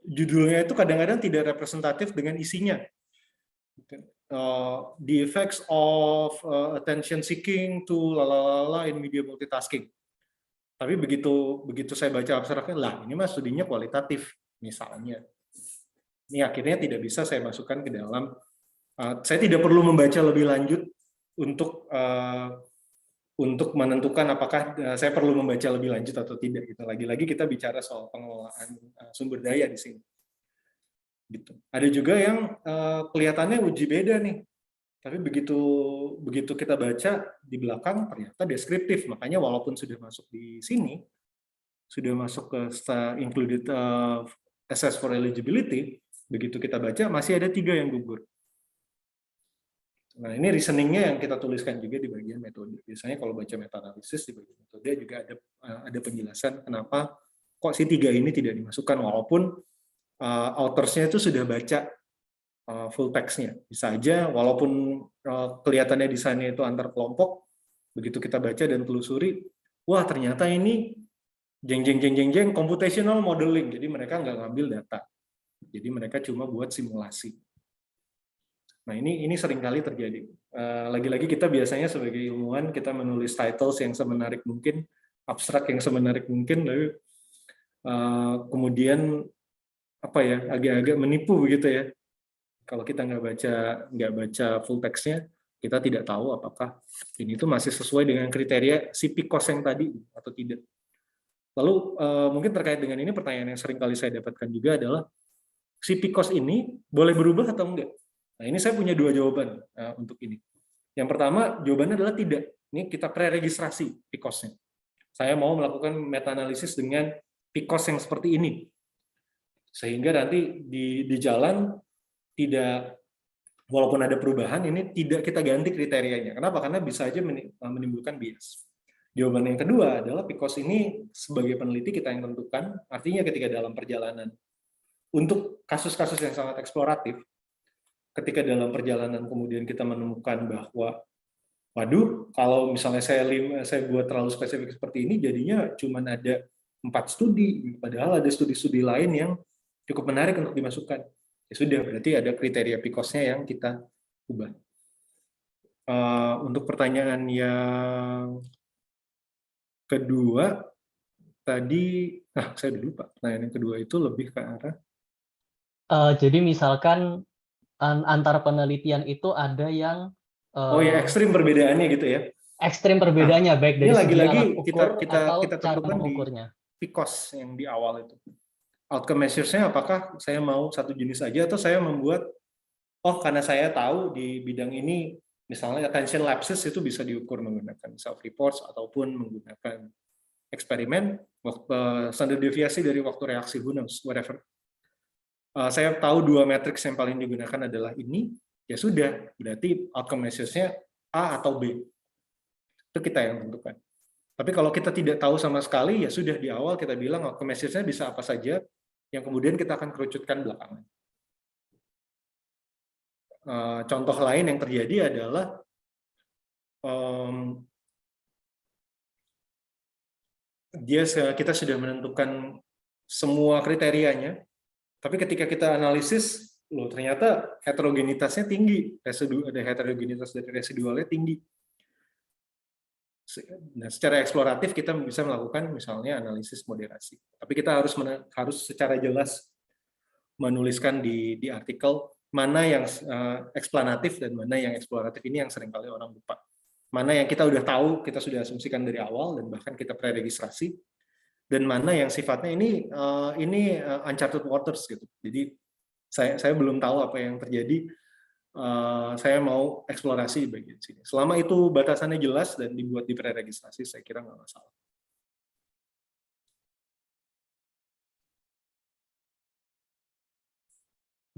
judulnya itu kadang-kadang tidak representatif dengan isinya. The effects of attention seeking to in media multitasking. Tapi begitu saya baca abstraknya, lah ini mas studinya kualitatif misalnya. Ini akhirnya tidak bisa saya masukkan ke dalam. Saya tidak perlu membaca lebih lanjut untuk menentukan apakah saya perlu membaca lebih lanjut atau tidak. Gitu. Lagi-lagi kita bicara soal pengelolaan sumber daya di sini. Gitu. Ada juga yang kelihatannya uji beda nih, tapi begitu kita baca di belakang ternyata deskriptif. Makanya walaupun sudah masuk di sini, sudah masuk ke included assess for eligibility, begitu kita baca masih ada 3 yang gugur. Nah, ini reasoningnya yang kita tuliskan juga di bagian metode. Biasanya kalau baca meta-analisis di bagian metode juga ada penjelasan kenapa kok si 3 ini tidak dimasukkan, walaupun autorsnya itu sudah baca full text-nya. Bisa aja, walaupun kelihatannya desainnya itu antar kelompok, begitu kita baca dan telusuri, wah ternyata ini jeng computational modeling, jadi mereka nggak ngambil data. Jadi mereka cuma buat simulasi. Nah, ini seringkali terjadi. Lagi-lagi kita biasanya sebagai ilmuwan, kita menulis titles yang semenarik mungkin, abstrak yang semenarik mungkin, lalu kemudian agak-agak menipu begitu ya. Kalau kita nggak baca full text-nya, kita tidak tahu apakah ini itu masih sesuai dengan kriteria si PICOS yang tadi atau tidak. Lalu mungkin terkait dengan ini pertanyaan yang sering kali saya dapatkan juga adalah si PICOS ini boleh berubah atau enggak? Nah, ini saya punya 2 jawaban untuk ini. Yang pertama, jawabannya adalah tidak. Ini kita pre-registrasi PICOS-nya. Saya mau melakukan meta-analisis dengan PICOS yang seperti ini. Sehingga nanti di jalan tidak, walaupun ada perubahan, ini tidak kita ganti kriterianya. Kenapa? Karena bisa aja menimbulkan bias. Jawaban yang kedua adalah PICOS ini sebagai peneliti kita yang tentukan, artinya ketika dalam perjalanan, untuk kasus-kasus yang sangat eksploratif, ketika dalam perjalanan kemudian kita menemukan bahwa, waduh, kalau misalnya saya buat terlalu spesifik seperti ini, jadinya cuma ada 4 studi, padahal ada studi-studi lain yang cukup menarik untuk dimasukkan. Ya sudah, berarti ada kriteria PICOS-nya yang kita ubah. Untuk pertanyaan yang kedua, tadi, saya udah lupa. Pertanyaan yang kedua itu lebih ke arah... Jadi misalkan antar penelitian itu ada yang oh ya, ekstrim perbedaannya gitu ya. Ekstrim perbedaannya, baik dari segi lagi-lagi alat ukur atau kita cara tentukan mengukurnya. Di PICOS yang di awal itu. Outcome measures-nya apakah saya mau satu jenis aja atau saya membuat, karena saya tahu di bidang ini, misalnya attention lapses itu bisa diukur menggunakan self-reports ataupun menggunakan eksperimen, standar deviasi dari waktu reaksi, who knows, whatever. Saya tahu 2 matriks yang paling digunakan adalah ini, ya sudah, berarti outcome measures-nya A atau B. Itu kita yang tentukan. Tapi kalau kita tidak tahu sama sekali, ya sudah di awal kita bilang outcome measures-nya bisa apa saja, yang kemudian kita akan kerucutkan belakangan. Contoh lain yang terjadi adalah kita sudah menentukan semua kriterianya, tapi ketika kita analisis, ternyata heterogenitasnya tinggi, ada heterogenitas dari residualnya tinggi. Nah, secara eksploratif kita bisa melakukan misalnya analisis moderasi. Tapi kita harus secara jelas menuliskan di artikel mana yang eksplanatif dan mana yang eksploratif. Ini yang seringkali orang lupa. Mana yang kita udah tahu, kita sudah asumsikan dari awal dan bahkan kita pre-registrasi, dan mana yang sifatnya ini uncharted waters gitu. Jadi saya belum tahu apa yang terjadi. Saya mau eksplorasi di bagian sini. Selama itu batasannya jelas dan dibuat di pre-registrasi, saya kira nggak masalah.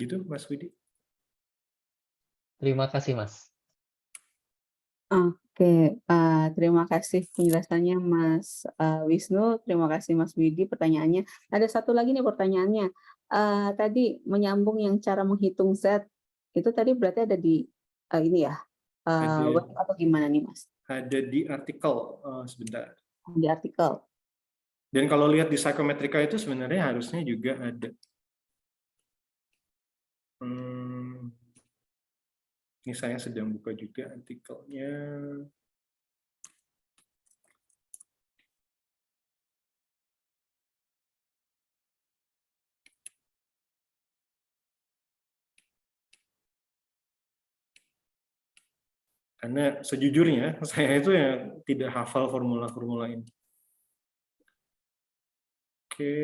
Gitu, Mas Widi. Terima kasih, Mas. Oke, terima kasih penjelasannya Mas Wisnu, terima kasih Mas Widi pertanyaannya. Ada satu lagi nih pertanyaannya, tadi menyambung yang cara menghitung Z, itu tadi berarti ada di ini ya, web atau gimana nih Mas? Ada di artikel, sebentar. Di artikel. Dan kalau lihat di Psychometrika itu sebenarnya harusnya juga ada. Ini saya sedang buka juga artikelnya. Karena sejujurnya saya itu ya tidak hafal formula-formula ini. Oke.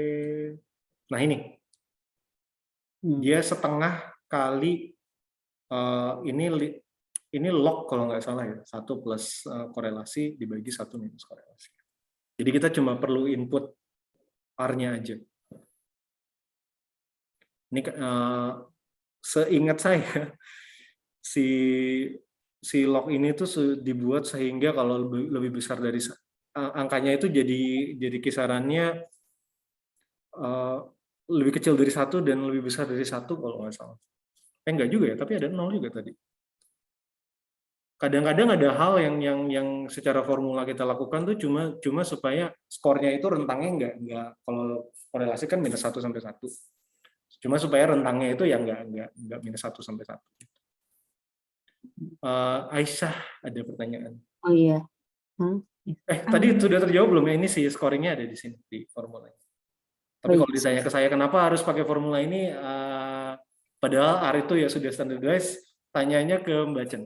Nah ini. Dia setengah kali ini log kalau nggak salah ya, 1 plus korelasi dibagi 1 minus korelasi. Jadi kita cuma perlu input R-nya aja. Ini seingat saya si si log ini tuh dibuat sehingga kalau lebih besar dari angkanya itu jadi kisarannya lebih kecil dari 1 dan lebih besar dari 1 kalau nggak salah. Enggak juga ya, tapi ada 0 juga tadi. Kadang-kadang ada hal yang secara formula kita lakukan tuh cuma supaya skornya itu rentangnya enggak kalau korelasi kan -1 sampai 1. Cuma supaya rentangnya itu ya enggak -1 sampai 1. Aisyah ada pertanyaan. Oh iya. Tadi sudah terjawab belum ya? Ini sih scoringnya ada di sini di formulanya. Tapi kalau ditanya ke saya kenapa harus pakai formula ini, padahal R itu ya sudah standardized, tanyanya ke Mbak Chen.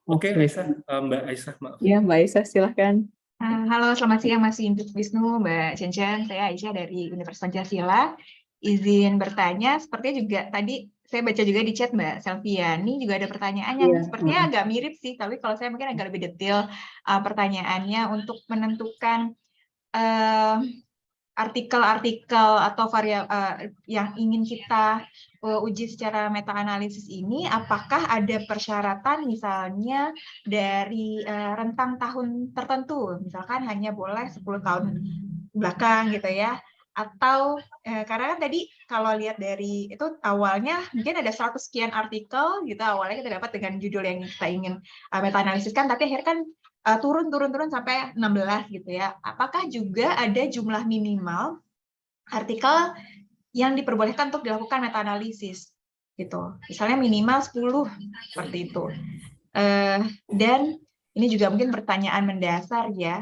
Oke, Aisyah, Mbak Aisyah, maaf. Ya, Mbak Aisyah, silahkan. Halo, selamat siang Mas Wisnu, Mbak Chen. Saya Aisyah dari Universitas Pancasila. Izin bertanya, sepertinya juga tadi saya baca juga di chat Mbak Selviani juga ada pertanyaan yang sepertinya agak mirip sih, tapi kalau saya mungkin agak lebih detail pertanyaannya untuk menentukan artikel-artikel atau yang ingin kita uji secara meta-analisis ini, apakah ada persyaratan misalnya dari rentang tahun tertentu, misalkan hanya boleh 10 tahun belakang gitu ya, atau karena kan tadi kalau lihat dari itu awalnya mungkin ada 100 sekian artikel gitu, awalnya kita dapat dengan judul yang kita ingin meta-analisiskan, tapi akhirnya kan turun sampai 16 gitu ya. Apakah juga ada jumlah minimal artikel yang diperbolehkan untuk dilakukan meta-analisis gitu. Misalnya minimal 10 seperti itu. Dan ini juga mungkin pertanyaan mendasar ya.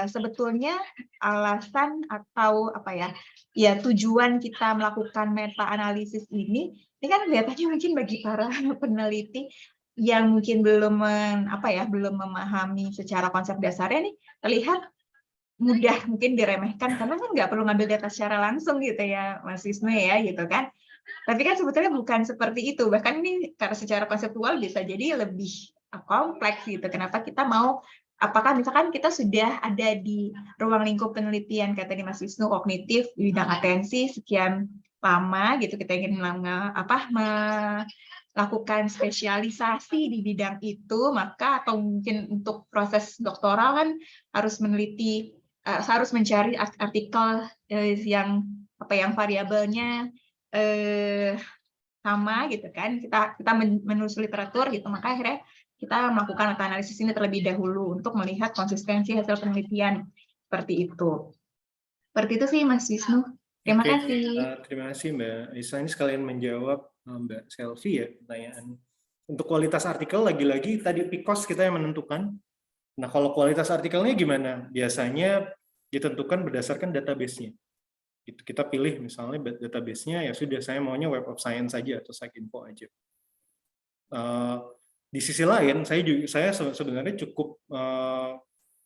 Sebetulnya alasan atau tujuan kita melakukan meta-analisis ini kan kelihatannya mungkin bagi para peneliti yang mungkin belum memahami secara konsep dasarnya nih terlihat mudah mungkin diremehkan karena kan nggak perlu ngambil data secara langsung gitu ya Mas Wisnu ya gitu kan. Tapi kan sebetulnya bukan seperti itu, bahkan ini karena secara konseptual bisa jadi lebih kompleks gitu. Kenapa kita mau, apakah misalkan kita sudah ada di ruang lingkup penelitian kata Mas Wisnu kognitif di bidang atensi sekian lama gitu, kita ingin melakukan spesialisasi di bidang itu, maka atau mungkin untuk proses doktoral kan harus meneliti, harus mencari artikel yang variabelnya sama gitu kan, kita menulis literatur gitu, maka akhirnya kita melakukan analisis ini terlebih dahulu untuk melihat konsistensi hasil penelitian seperti itu. Seperti itu sih Mas Wisnu. Terima kasih. Terima kasih Mbak Aisyah. Ini sekalian menjawab Mbak Selvi ya pertanyaan. Untuk kualitas artikel lagi-lagi tadi PICOS kita yang menentukan. Nah kalau kualitas artikelnya gimana? Biasanya ditentukan berdasarkan database-nya. Kita pilih misalnya database-nya ya sudah saya maunya Web of Science saja atau PsycInfo aja. Di sisi lain saya sebenarnya cukup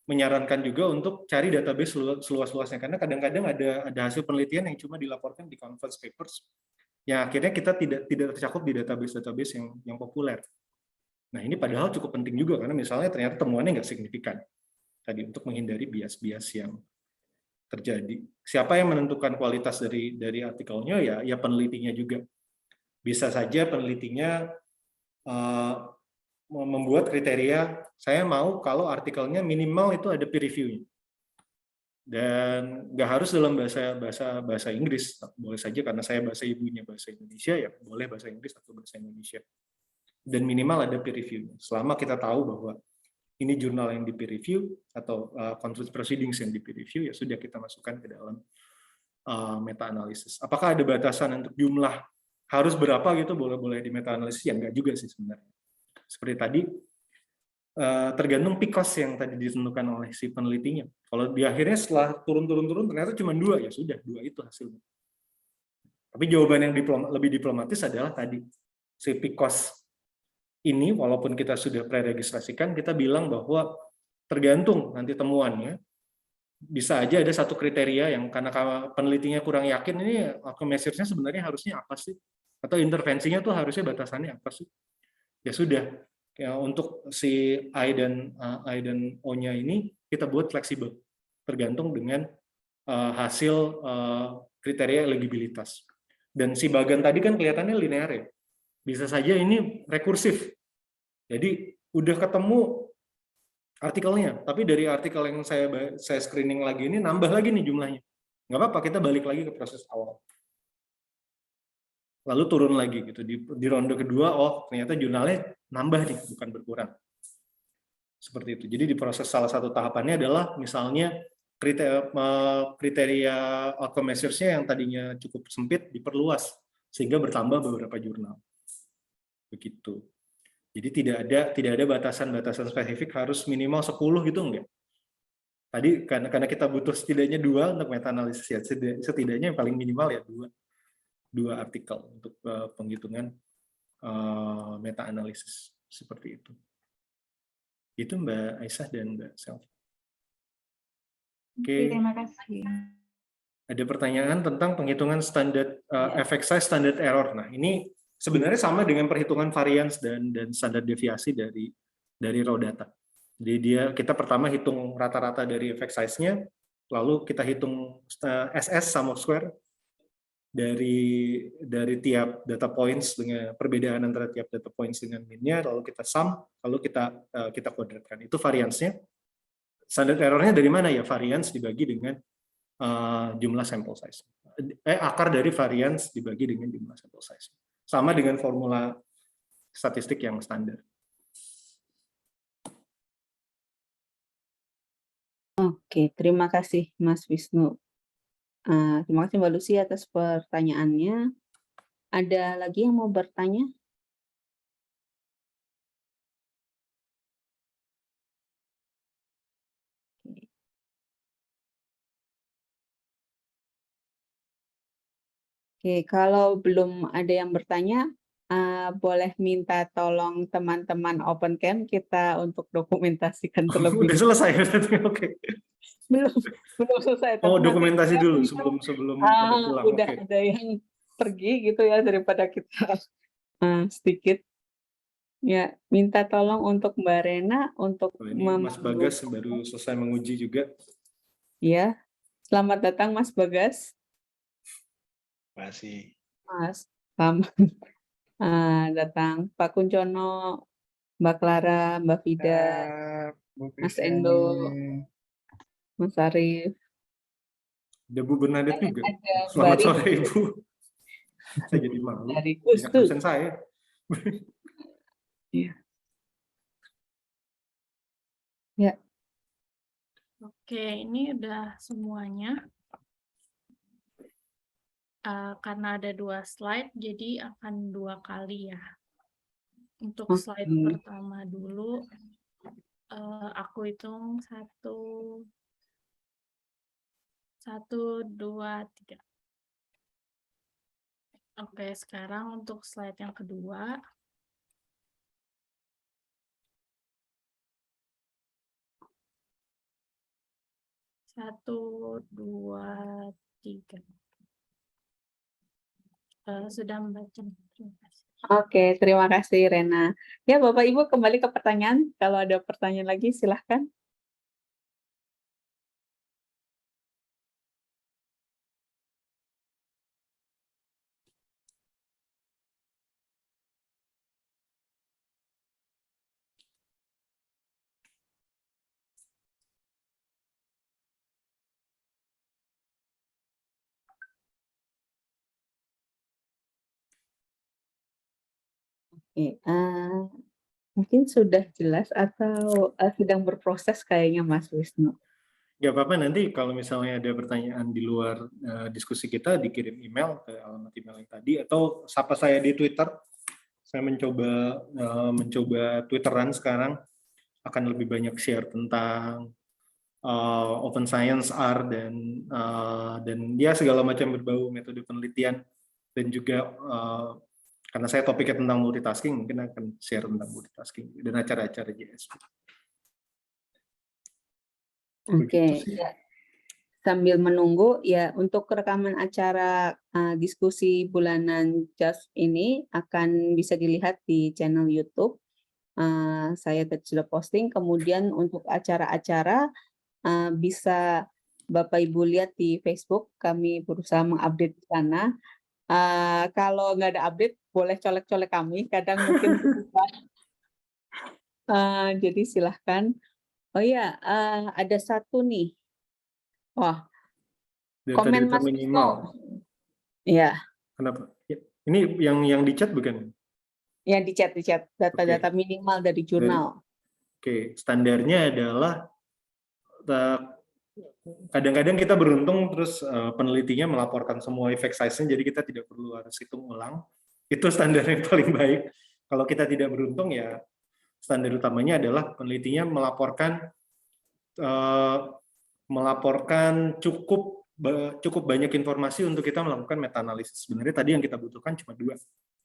menyarankan juga untuk cari database seluas-luasnya karena kadang-kadang ada hasil penelitian yang cuma dilaporkan di conference papers yang akhirnya kita tidak tercakup di database yang populer. Nah ini padahal cukup penting juga karena misalnya ternyata temuannya nggak signifikan tadi untuk menghindari bias-bias yang terjadi. Siapa yang menentukan kualitas dari artikelnya ya penelitinya juga. Bisa saja penelitinya membuat kriteria saya mau kalau artikelnya minimal itu ada peer review-nya. Dan nggak harus dalam bahasa Inggris, boleh saja karena saya bahasa ibunya bahasa Indonesia ya boleh bahasa Inggris atau bahasa Indonesia. Dan minimal ada peer review-nya. Selama kita tahu bahwa ini jurnal yang di peer review atau conference proceedings yang di peer review ya sudah kita masukkan ke dalam meta analisis. Apakah ada batasan untuk jumlah harus berapa gitu boleh di meta analisis? Ya enggak juga sih sebenarnya. Seperti tadi, tergantung PICOS yang tadi ditentukan oleh si penelitinya. Kalau di akhirnya setelah turun ternyata cuma 2, ya sudah 2 itu hasilnya. Tapi jawaban yang lebih diplomatis adalah tadi, si PICOS ini walaupun kita sudah preregistrasikan, kita bilang bahwa tergantung nanti temuannya, bisa aja ada satu kriteria yang karena penelitinya kurang yakin, ini measure-nya sebenarnya harusnya apa sih? Atau intervensinya tuh harusnya batasannya apa sih? Ya sudah, ya untuk si I dan O-nya ini kita buat fleksibel, tergantung dengan hasil kriteria elegibilitas. Dan si bagan tadi kan kelihatannya linear ya. bisa saja ini rekursif. Jadi udah ketemu artikelnya, tapi dari artikel yang saya screening lagi ini nambah lagi nih jumlahnya. Nggak apa-apa, kita balik lagi ke proses awal. Lalu turun lagi gitu. Di ronde kedua, oh ternyata jurnalnya nambah nih, bukan berkurang. Seperti itu. Jadi di proses salah satu tahapannya adalah misalnya kriteria outcome measures-nya yang tadinya cukup sempit diperluas sehingga bertambah beberapa jurnal. Begitu. Jadi tidak ada batasan-batasan spesifik harus minimal 10 gitu enggak. Tadi karena kita butuh setidaknya 2 untuk meta analisis ya, setidaknya yang paling minimal ya 2 artikel untuk penghitungan meta analisis seperti itu. Itu Mbak Aisyah dan Mbak Selvi. Oke. Terima kasih. Ada pertanyaan tentang penghitungan standar effect size, standard error. Nah, ini sebenarnya sama dengan perhitungan variance dan standar deviasi dari raw data. Jadi kita pertama hitung rata-rata dari effect size-nya, lalu kita hitung SS sum of square dari tiap data points dengan perbedaan antara tiap data points dengan min-nya, lalu kita sum, lalu kita kuadratkan. Itu variance-nya. Standard error-nya dari mana ya? Variance dibagi dengan jumlah sample size. Akar dari variance dibagi dengan jumlah sample size. Sama dengan formula statistik yang standar. Oke, terima kasih Mas Wisnu. Terima kasih Mbak Lucy atas pertanyaannya. Ada lagi yang mau bertanya? Oke, kalau belum ada yang bertanya, boleh minta tolong teman-teman OpenCamp kita untuk dokumentasikan terlebih. Udah selesai berarti, oke. Belum selesai. Oh, tapi dokumentasi nanti dulu kita, sebelum pada pulang. udah Oke. ada yang pergi gitu ya, daripada kita sedikit. Ya, minta tolong untuk Mbak Rena untuk Ini Mas Bagas baru selesai menguji juga. Ya, selamat datang Mas Bagas. Terima kasih. Mas, selamat datang Pak Kuncono, Mbak Clara, Mbak Vida, Mas Endo, Mas Arif. Ada Bu Bernadette juga. Ada Selamat Mbak sore Riri. Ibu. Saya jadi malu. Dari Ingat Gustu. dosen saya. Iya. Ya, Oke, ini udah semuanya. Karena ada 2 slide, jadi akan 2 kali ya. Untuk slide oke. pertama dulu, aku hitung 1, 2, 3. Oke, sekarang untuk slide yang kedua. Satu, 2, 3. Sudah membaca. Terima kasih. Oke, terima kasih Rena. Ya, Bapak Ibu kembali ke pertanyaan. Kalau ada pertanyaan lagi silahkan. Oke, mungkin sudah jelas atau sedang berproses kayaknya Mas Wisnu. Nggak apa-apa, nanti kalau misalnya ada pertanyaan di luar diskusi kita, dikirim email ke alamat email yang tadi, atau sapa saya di Twitter. Saya mencoba Twitteran sekarang, akan lebih banyak share tentang open science, R, dan ya segala macam berbau metode penelitian, dan juga karena saya topiknya tentang multitasking, mungkin akan share tentang multitasking dan acara-acara JS. Oke, ya. Sambil menunggu ya, untuk rekaman acara diskusi bulanan JAS ini akan bisa dilihat di channel YouTube. Saya sudah posting. Kemudian untuk acara-acara bisa Bapak Ibu lihat di Facebook. Kami berusaha mengupdate di sana. Kalau nggak ada update, boleh colek-colek kami, kadang mungkin berubah. Jadi silahkan. Oh iya, ada satu nih. Wah, komen Data-data Mas minimal. Wisnu. Iya, Kenapa? Ya, ini yang di chat bukan? yang di chat, data-data minimal dari jurnal. Oke, standarnya adalah kadang-kadang kita beruntung terus penelitinya melaporkan semua effect size-nya, jadi kita tidak perlu harus hitung ulang. Itu standar yang paling baik. Kalau kita tidak beruntung ya standar utamanya adalah penelitinya melaporkan cukup banyak informasi untuk kita melakukan meta analisis. Sebenarnya tadi yang kita butuhkan cuma dua.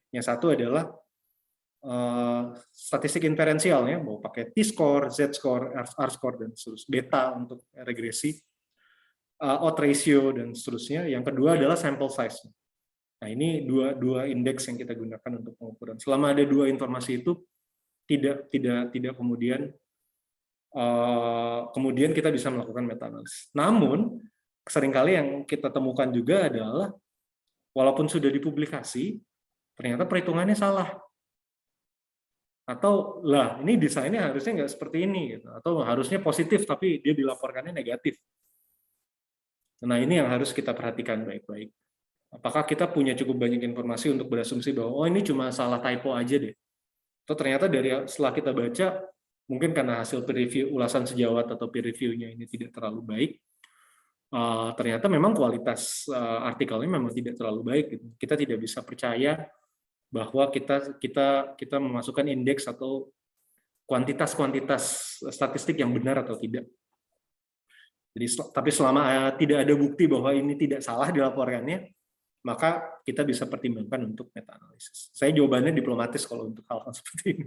Yang satu adalah statistik inferensial, ya, mau pakai T-score, Z-score, R-score, dan seterusnya, beta untuk regresi, odds ratio, dan seterusnya. Yang kedua adalah sample size. Nah, ini dua indeks yang kita gunakan untuk pengukuran. Selama ada dua informasi itu, tidak kemudian kita bisa melakukan meta analisis. Namun, seringkali yang kita temukan juga adalah, walaupun sudah dipublikasi, ternyata perhitungannya salah. Atau lah ini desainnya harusnya nggak seperti ini gitu. Atau harusnya positif tapi dia dilaporkannya negatif. Nah, ini yang harus kita perhatikan baik-baik. Apakah kita punya cukup banyak informasi untuk berasumsi bahwa oh ini cuma salah typo aja deh, atau ternyata setelah kita baca mungkin karena hasil peer review, ulasan sejawat atau peer review-nya ini tidak terlalu baik, ternyata memang kualitas artikelnya memang tidak terlalu baik gitu. Kita tidak bisa percaya bahwa kita memasukkan indeks atau kuantitas statistik yang benar atau tidak. Jadi, tapi selama tidak ada bukti bahwa ini tidak salah dilaporkannya, maka kita bisa pertimbangkan untuk meta analisis. Saya jawabannya diplomatis kalau untuk hal-hal seperti ini.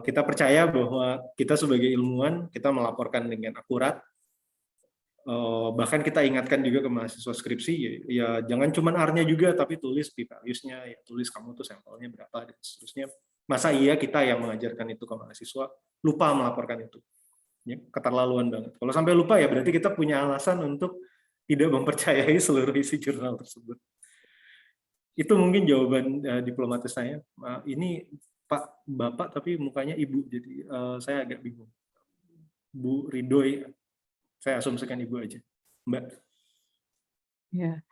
Kita percaya bahwa kita sebagai ilmuwan kita melaporkan dengan akurat. Bahkan kita ingatkan juga ke mahasiswa skripsi, ya jangan cuma R-nya juga, tapi tulis p-values-nya, ya tulis kamu tuh sampelnya berapa, dan seterusnya. Masa iya kita yang mengajarkan itu ke mahasiswa, lupa melaporkan itu. Ya, keterlaluan banget. Kalau sampai lupa ya berarti kita punya alasan untuk tidak mempercayai seluruh isi jurnal tersebut. Itu mungkin jawaban diplomatis saya. Ini Pak Bapak tapi mukanya Ibu, jadi saya agak bingung. Bu Ridhoi, saya asumsikan Ibu aja. Mbak. Ya,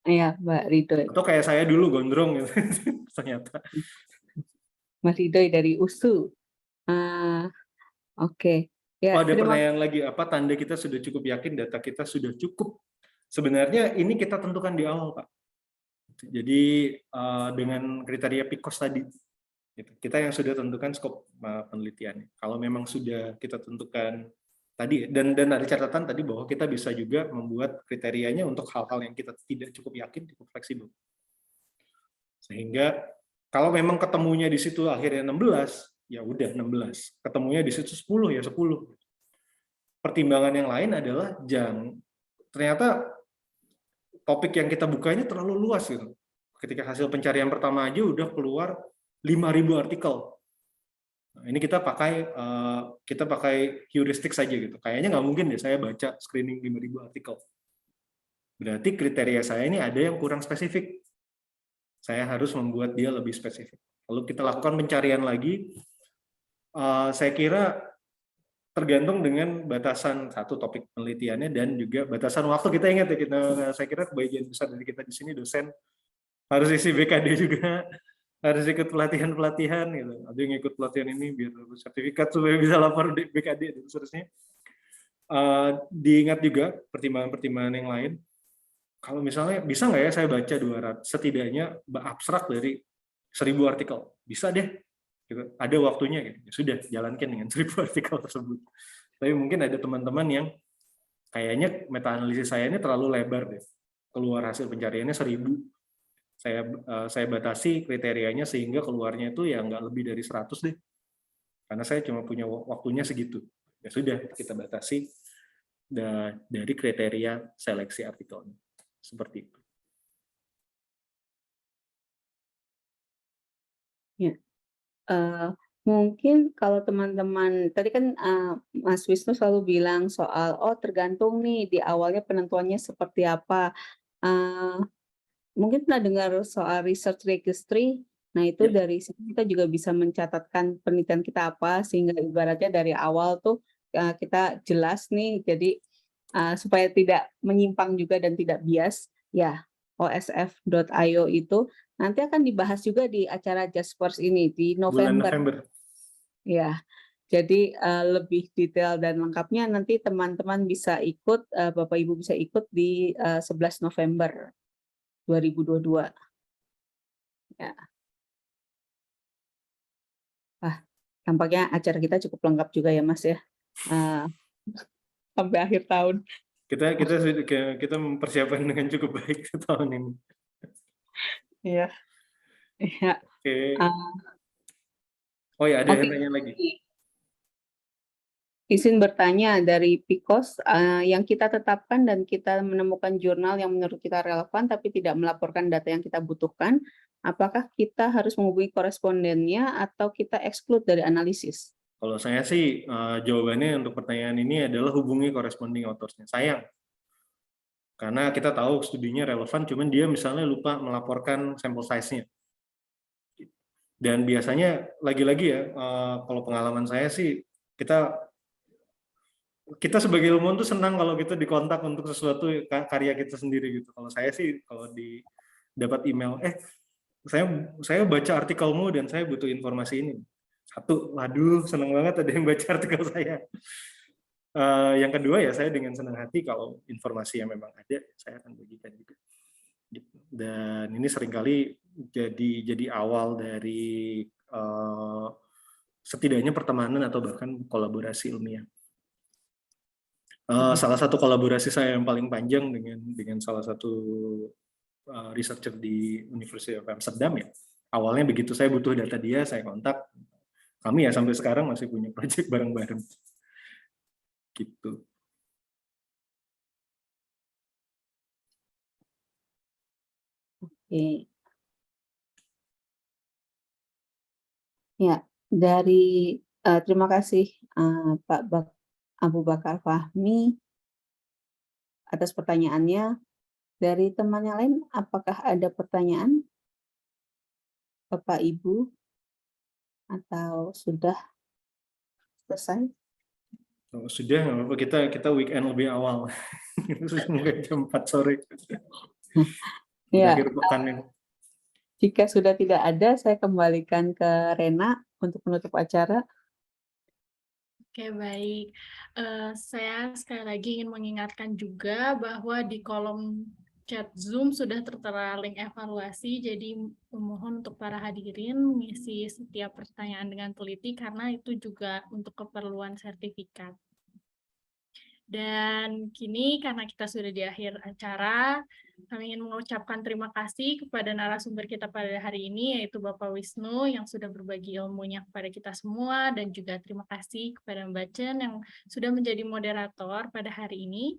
iya Mbak Ridhoi. Atau kayak saya dulu gondrong gitu. Ternyata. Mas Ridhoi dari USU. Oke. Ya, ada pertanyaan lagi, apa tanda kita sudah cukup yakin data kita sudah cukup? Sebenarnya ini kita tentukan di awal, Pak. Jadi dengan kriteria PICOS tadi, kita yang sudah tentukan skop penelitiannya. Kalau memang sudah kita tentukan tadi, dan ada catatan tadi bahwa kita bisa juga membuat kriterianya untuk hal-hal yang kita tidak cukup yakin, cukup fleksibel. Sehingga kalau memang ketemunya di situ akhirnya 16, ya udah 16. Ketemunya di situ 10, ya 10. Pertimbangan yang lain adalah ternyata topik yang kita bukanya terlalu luas gitu. Ketika hasil pencarian pertama aja udah keluar 5.000 artikel. Nah, ini kita pakai heuristik saja gitu. Kayaknya nggak mungkin deh saya baca screening 5.000 artikel. Berarti kriteria saya ini ada yang kurang spesifik. Saya harus membuat dia lebih spesifik. Lalu kita lakukan pencarian lagi. Saya kira tergantung dengan batasan satu topik penelitiannya dan juga batasan waktu. Kita ingat ya, saya kira kebahagiaan besar dari kita di sini dosen harus isi BKD juga, harus ikut pelatihan gitu. Ada yang ikut pelatihan ini biar dapat sertifikat supaya bisa lapor di BKD dan seterusnya. Diingat juga pertimbangan-pertimbangan yang lain. Kalau misalnya bisa nggak ya saya baca 200 setidaknya abstrak dari 1.000 artikel, bisa deh. Gitu. Ada waktunya gitu. Ya sudah jalankan dengan 1.000 artikel tersebut. Tapi mungkin ada teman-teman yang kayaknya meta analisis saya ini terlalu lebar deh. Keluar hasil pencariannya 1.000. Saya batasi kriterianya sehingga keluarnya itu ya nggak lebih dari 100 deh. Karena saya cuma punya waktunya segitu. Ya sudah kita batasi dari kriteria seleksi artikelnya. Seperti itu. Ya. Mungkin kalau teman-teman tadi kan Mas Wisnu selalu bilang soal tergantung nih di awalnya penentuannya seperti apa. mungkin pernah dengar soal research registry. Nah, itu Ya. dari situ kita juga bisa mencatatkan penelitian kita apa, sehingga ibaratnya dari awal tuh kita jelas nih, jadi supaya tidak menyimpang juga dan tidak bias, ya osf.io itu nanti akan dibahas juga di acara Jaspers ini di Bulan November. November. Ya, jadi lebih detail dan lengkapnya nanti teman-teman bisa ikut, Bapak Ibu bisa ikut di 11 November 2022. Ya. Wah, tampaknya acara kita cukup lengkap juga ya, Mas ya. Sampai akhir tahun. Kita mempersiapkan dengan cukup baik tahun ini. Iya. Iya. Oke. Oh ya, ada yang tanya lagi. Izin bertanya dari PIKOS, yang kita tetapkan dan kita menemukan jurnal yang menurut kita relevan tapi tidak melaporkan data yang kita butuhkan, apakah kita harus menghubungi korespondennya atau kita exclude dari analisis? Kalau saya sih jawabannya untuk pertanyaan ini adalah hubungi corresponding autorsnya. Sayang. Karena kita tahu studinya relevan, cuman dia misalnya lupa melaporkan sampel size-nya. Dan biasanya lagi-lagi ya, kalau pengalaman saya sih kita sebagai ilmuwan tuh senang kalau kita dikontak untuk sesuatu karya kita sendiri gitu. Kalau saya sih kalau dapat email, saya baca artikelmu dan saya butuh informasi ini. Satu, waduh senang banget ada yang baca artikel saya. Yang kedua ya saya dengan senang hati kalau informasi yang memang ada saya akan bagikan juga. Dan ini seringkali jadi awal dari setidaknya pertemanan atau bahkan kolaborasi ilmiah. Salah satu kolaborasi saya yang paling panjang dengan salah satu researcher di University of Amsterdam ya. Awalnya begitu, saya butuh data dia, saya kontak. Kami ya sampai sekarang masih punya proyek bareng-bareng. Gitu. Oke. Ya, dari terima kasih Pak Abu Bakar Fahmi atas pertanyaannya. Dari teman yang lain, apakah ada pertanyaan, Bapak Ibu, atau sudah selesai? Oh, sudah, nggak apa-apa, kita weekend lebih awal. Mungkin jam 4 sore. Ya, Akhir pekan ini. jika sudah tidak ada, saya kembalikan ke Rena untuk menutup acara. Oke, baik. Saya sekali lagi ingin mengingatkan juga bahwa di kolom chat Zoom sudah tertera link evaluasi, jadi memohon untuk para hadirin mengisi setiap pertanyaan dengan teliti karena itu juga untuk keperluan sertifikat. Dan kini karena kita sudah di akhir acara, kami ingin mengucapkan terima kasih kepada narasumber kita pada hari ini, yaitu Bapak Wisnu yang sudah berbagi ilmunya kepada kita semua, dan juga terima kasih kepada Mbak Chen yang sudah menjadi moderator pada hari ini.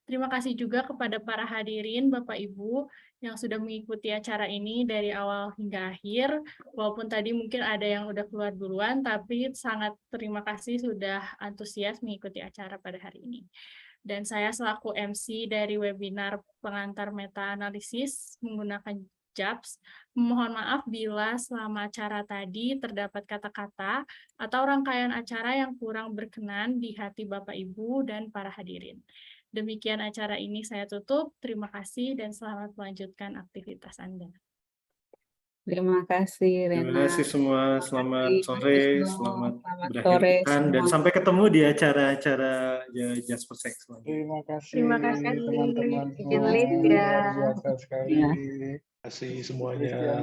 Terima kasih juga kepada para hadirin, Bapak Ibu, yang sudah mengikuti acara ini dari awal hingga akhir. Walaupun tadi mungkin ada yang udah keluar duluan, tapi sangat terima kasih sudah antusias mengikuti acara pada hari ini. Dan saya selaku MC dari webinar pengantar meta-analisis menggunakan JAPS, mohon maaf bila selama acara tadi terdapat kata-kata atau rangkaian acara yang kurang berkenan di hati Bapak Ibu dan para hadirin. Demikian acara ini saya tutup. Terima kasih dan selamat melanjutkan aktivitas Anda. Terima kasih, Rena. Terima kasih semua. Selamat sore, selamat berakhir sore pekan, dan sampai ketemu di acara-acara Jasper Sex selanjutnya. Terima kasih. Terima kasih teman-teman Izin lift ya. Luar biasa sekali. Ya. Terima kasih semuanya.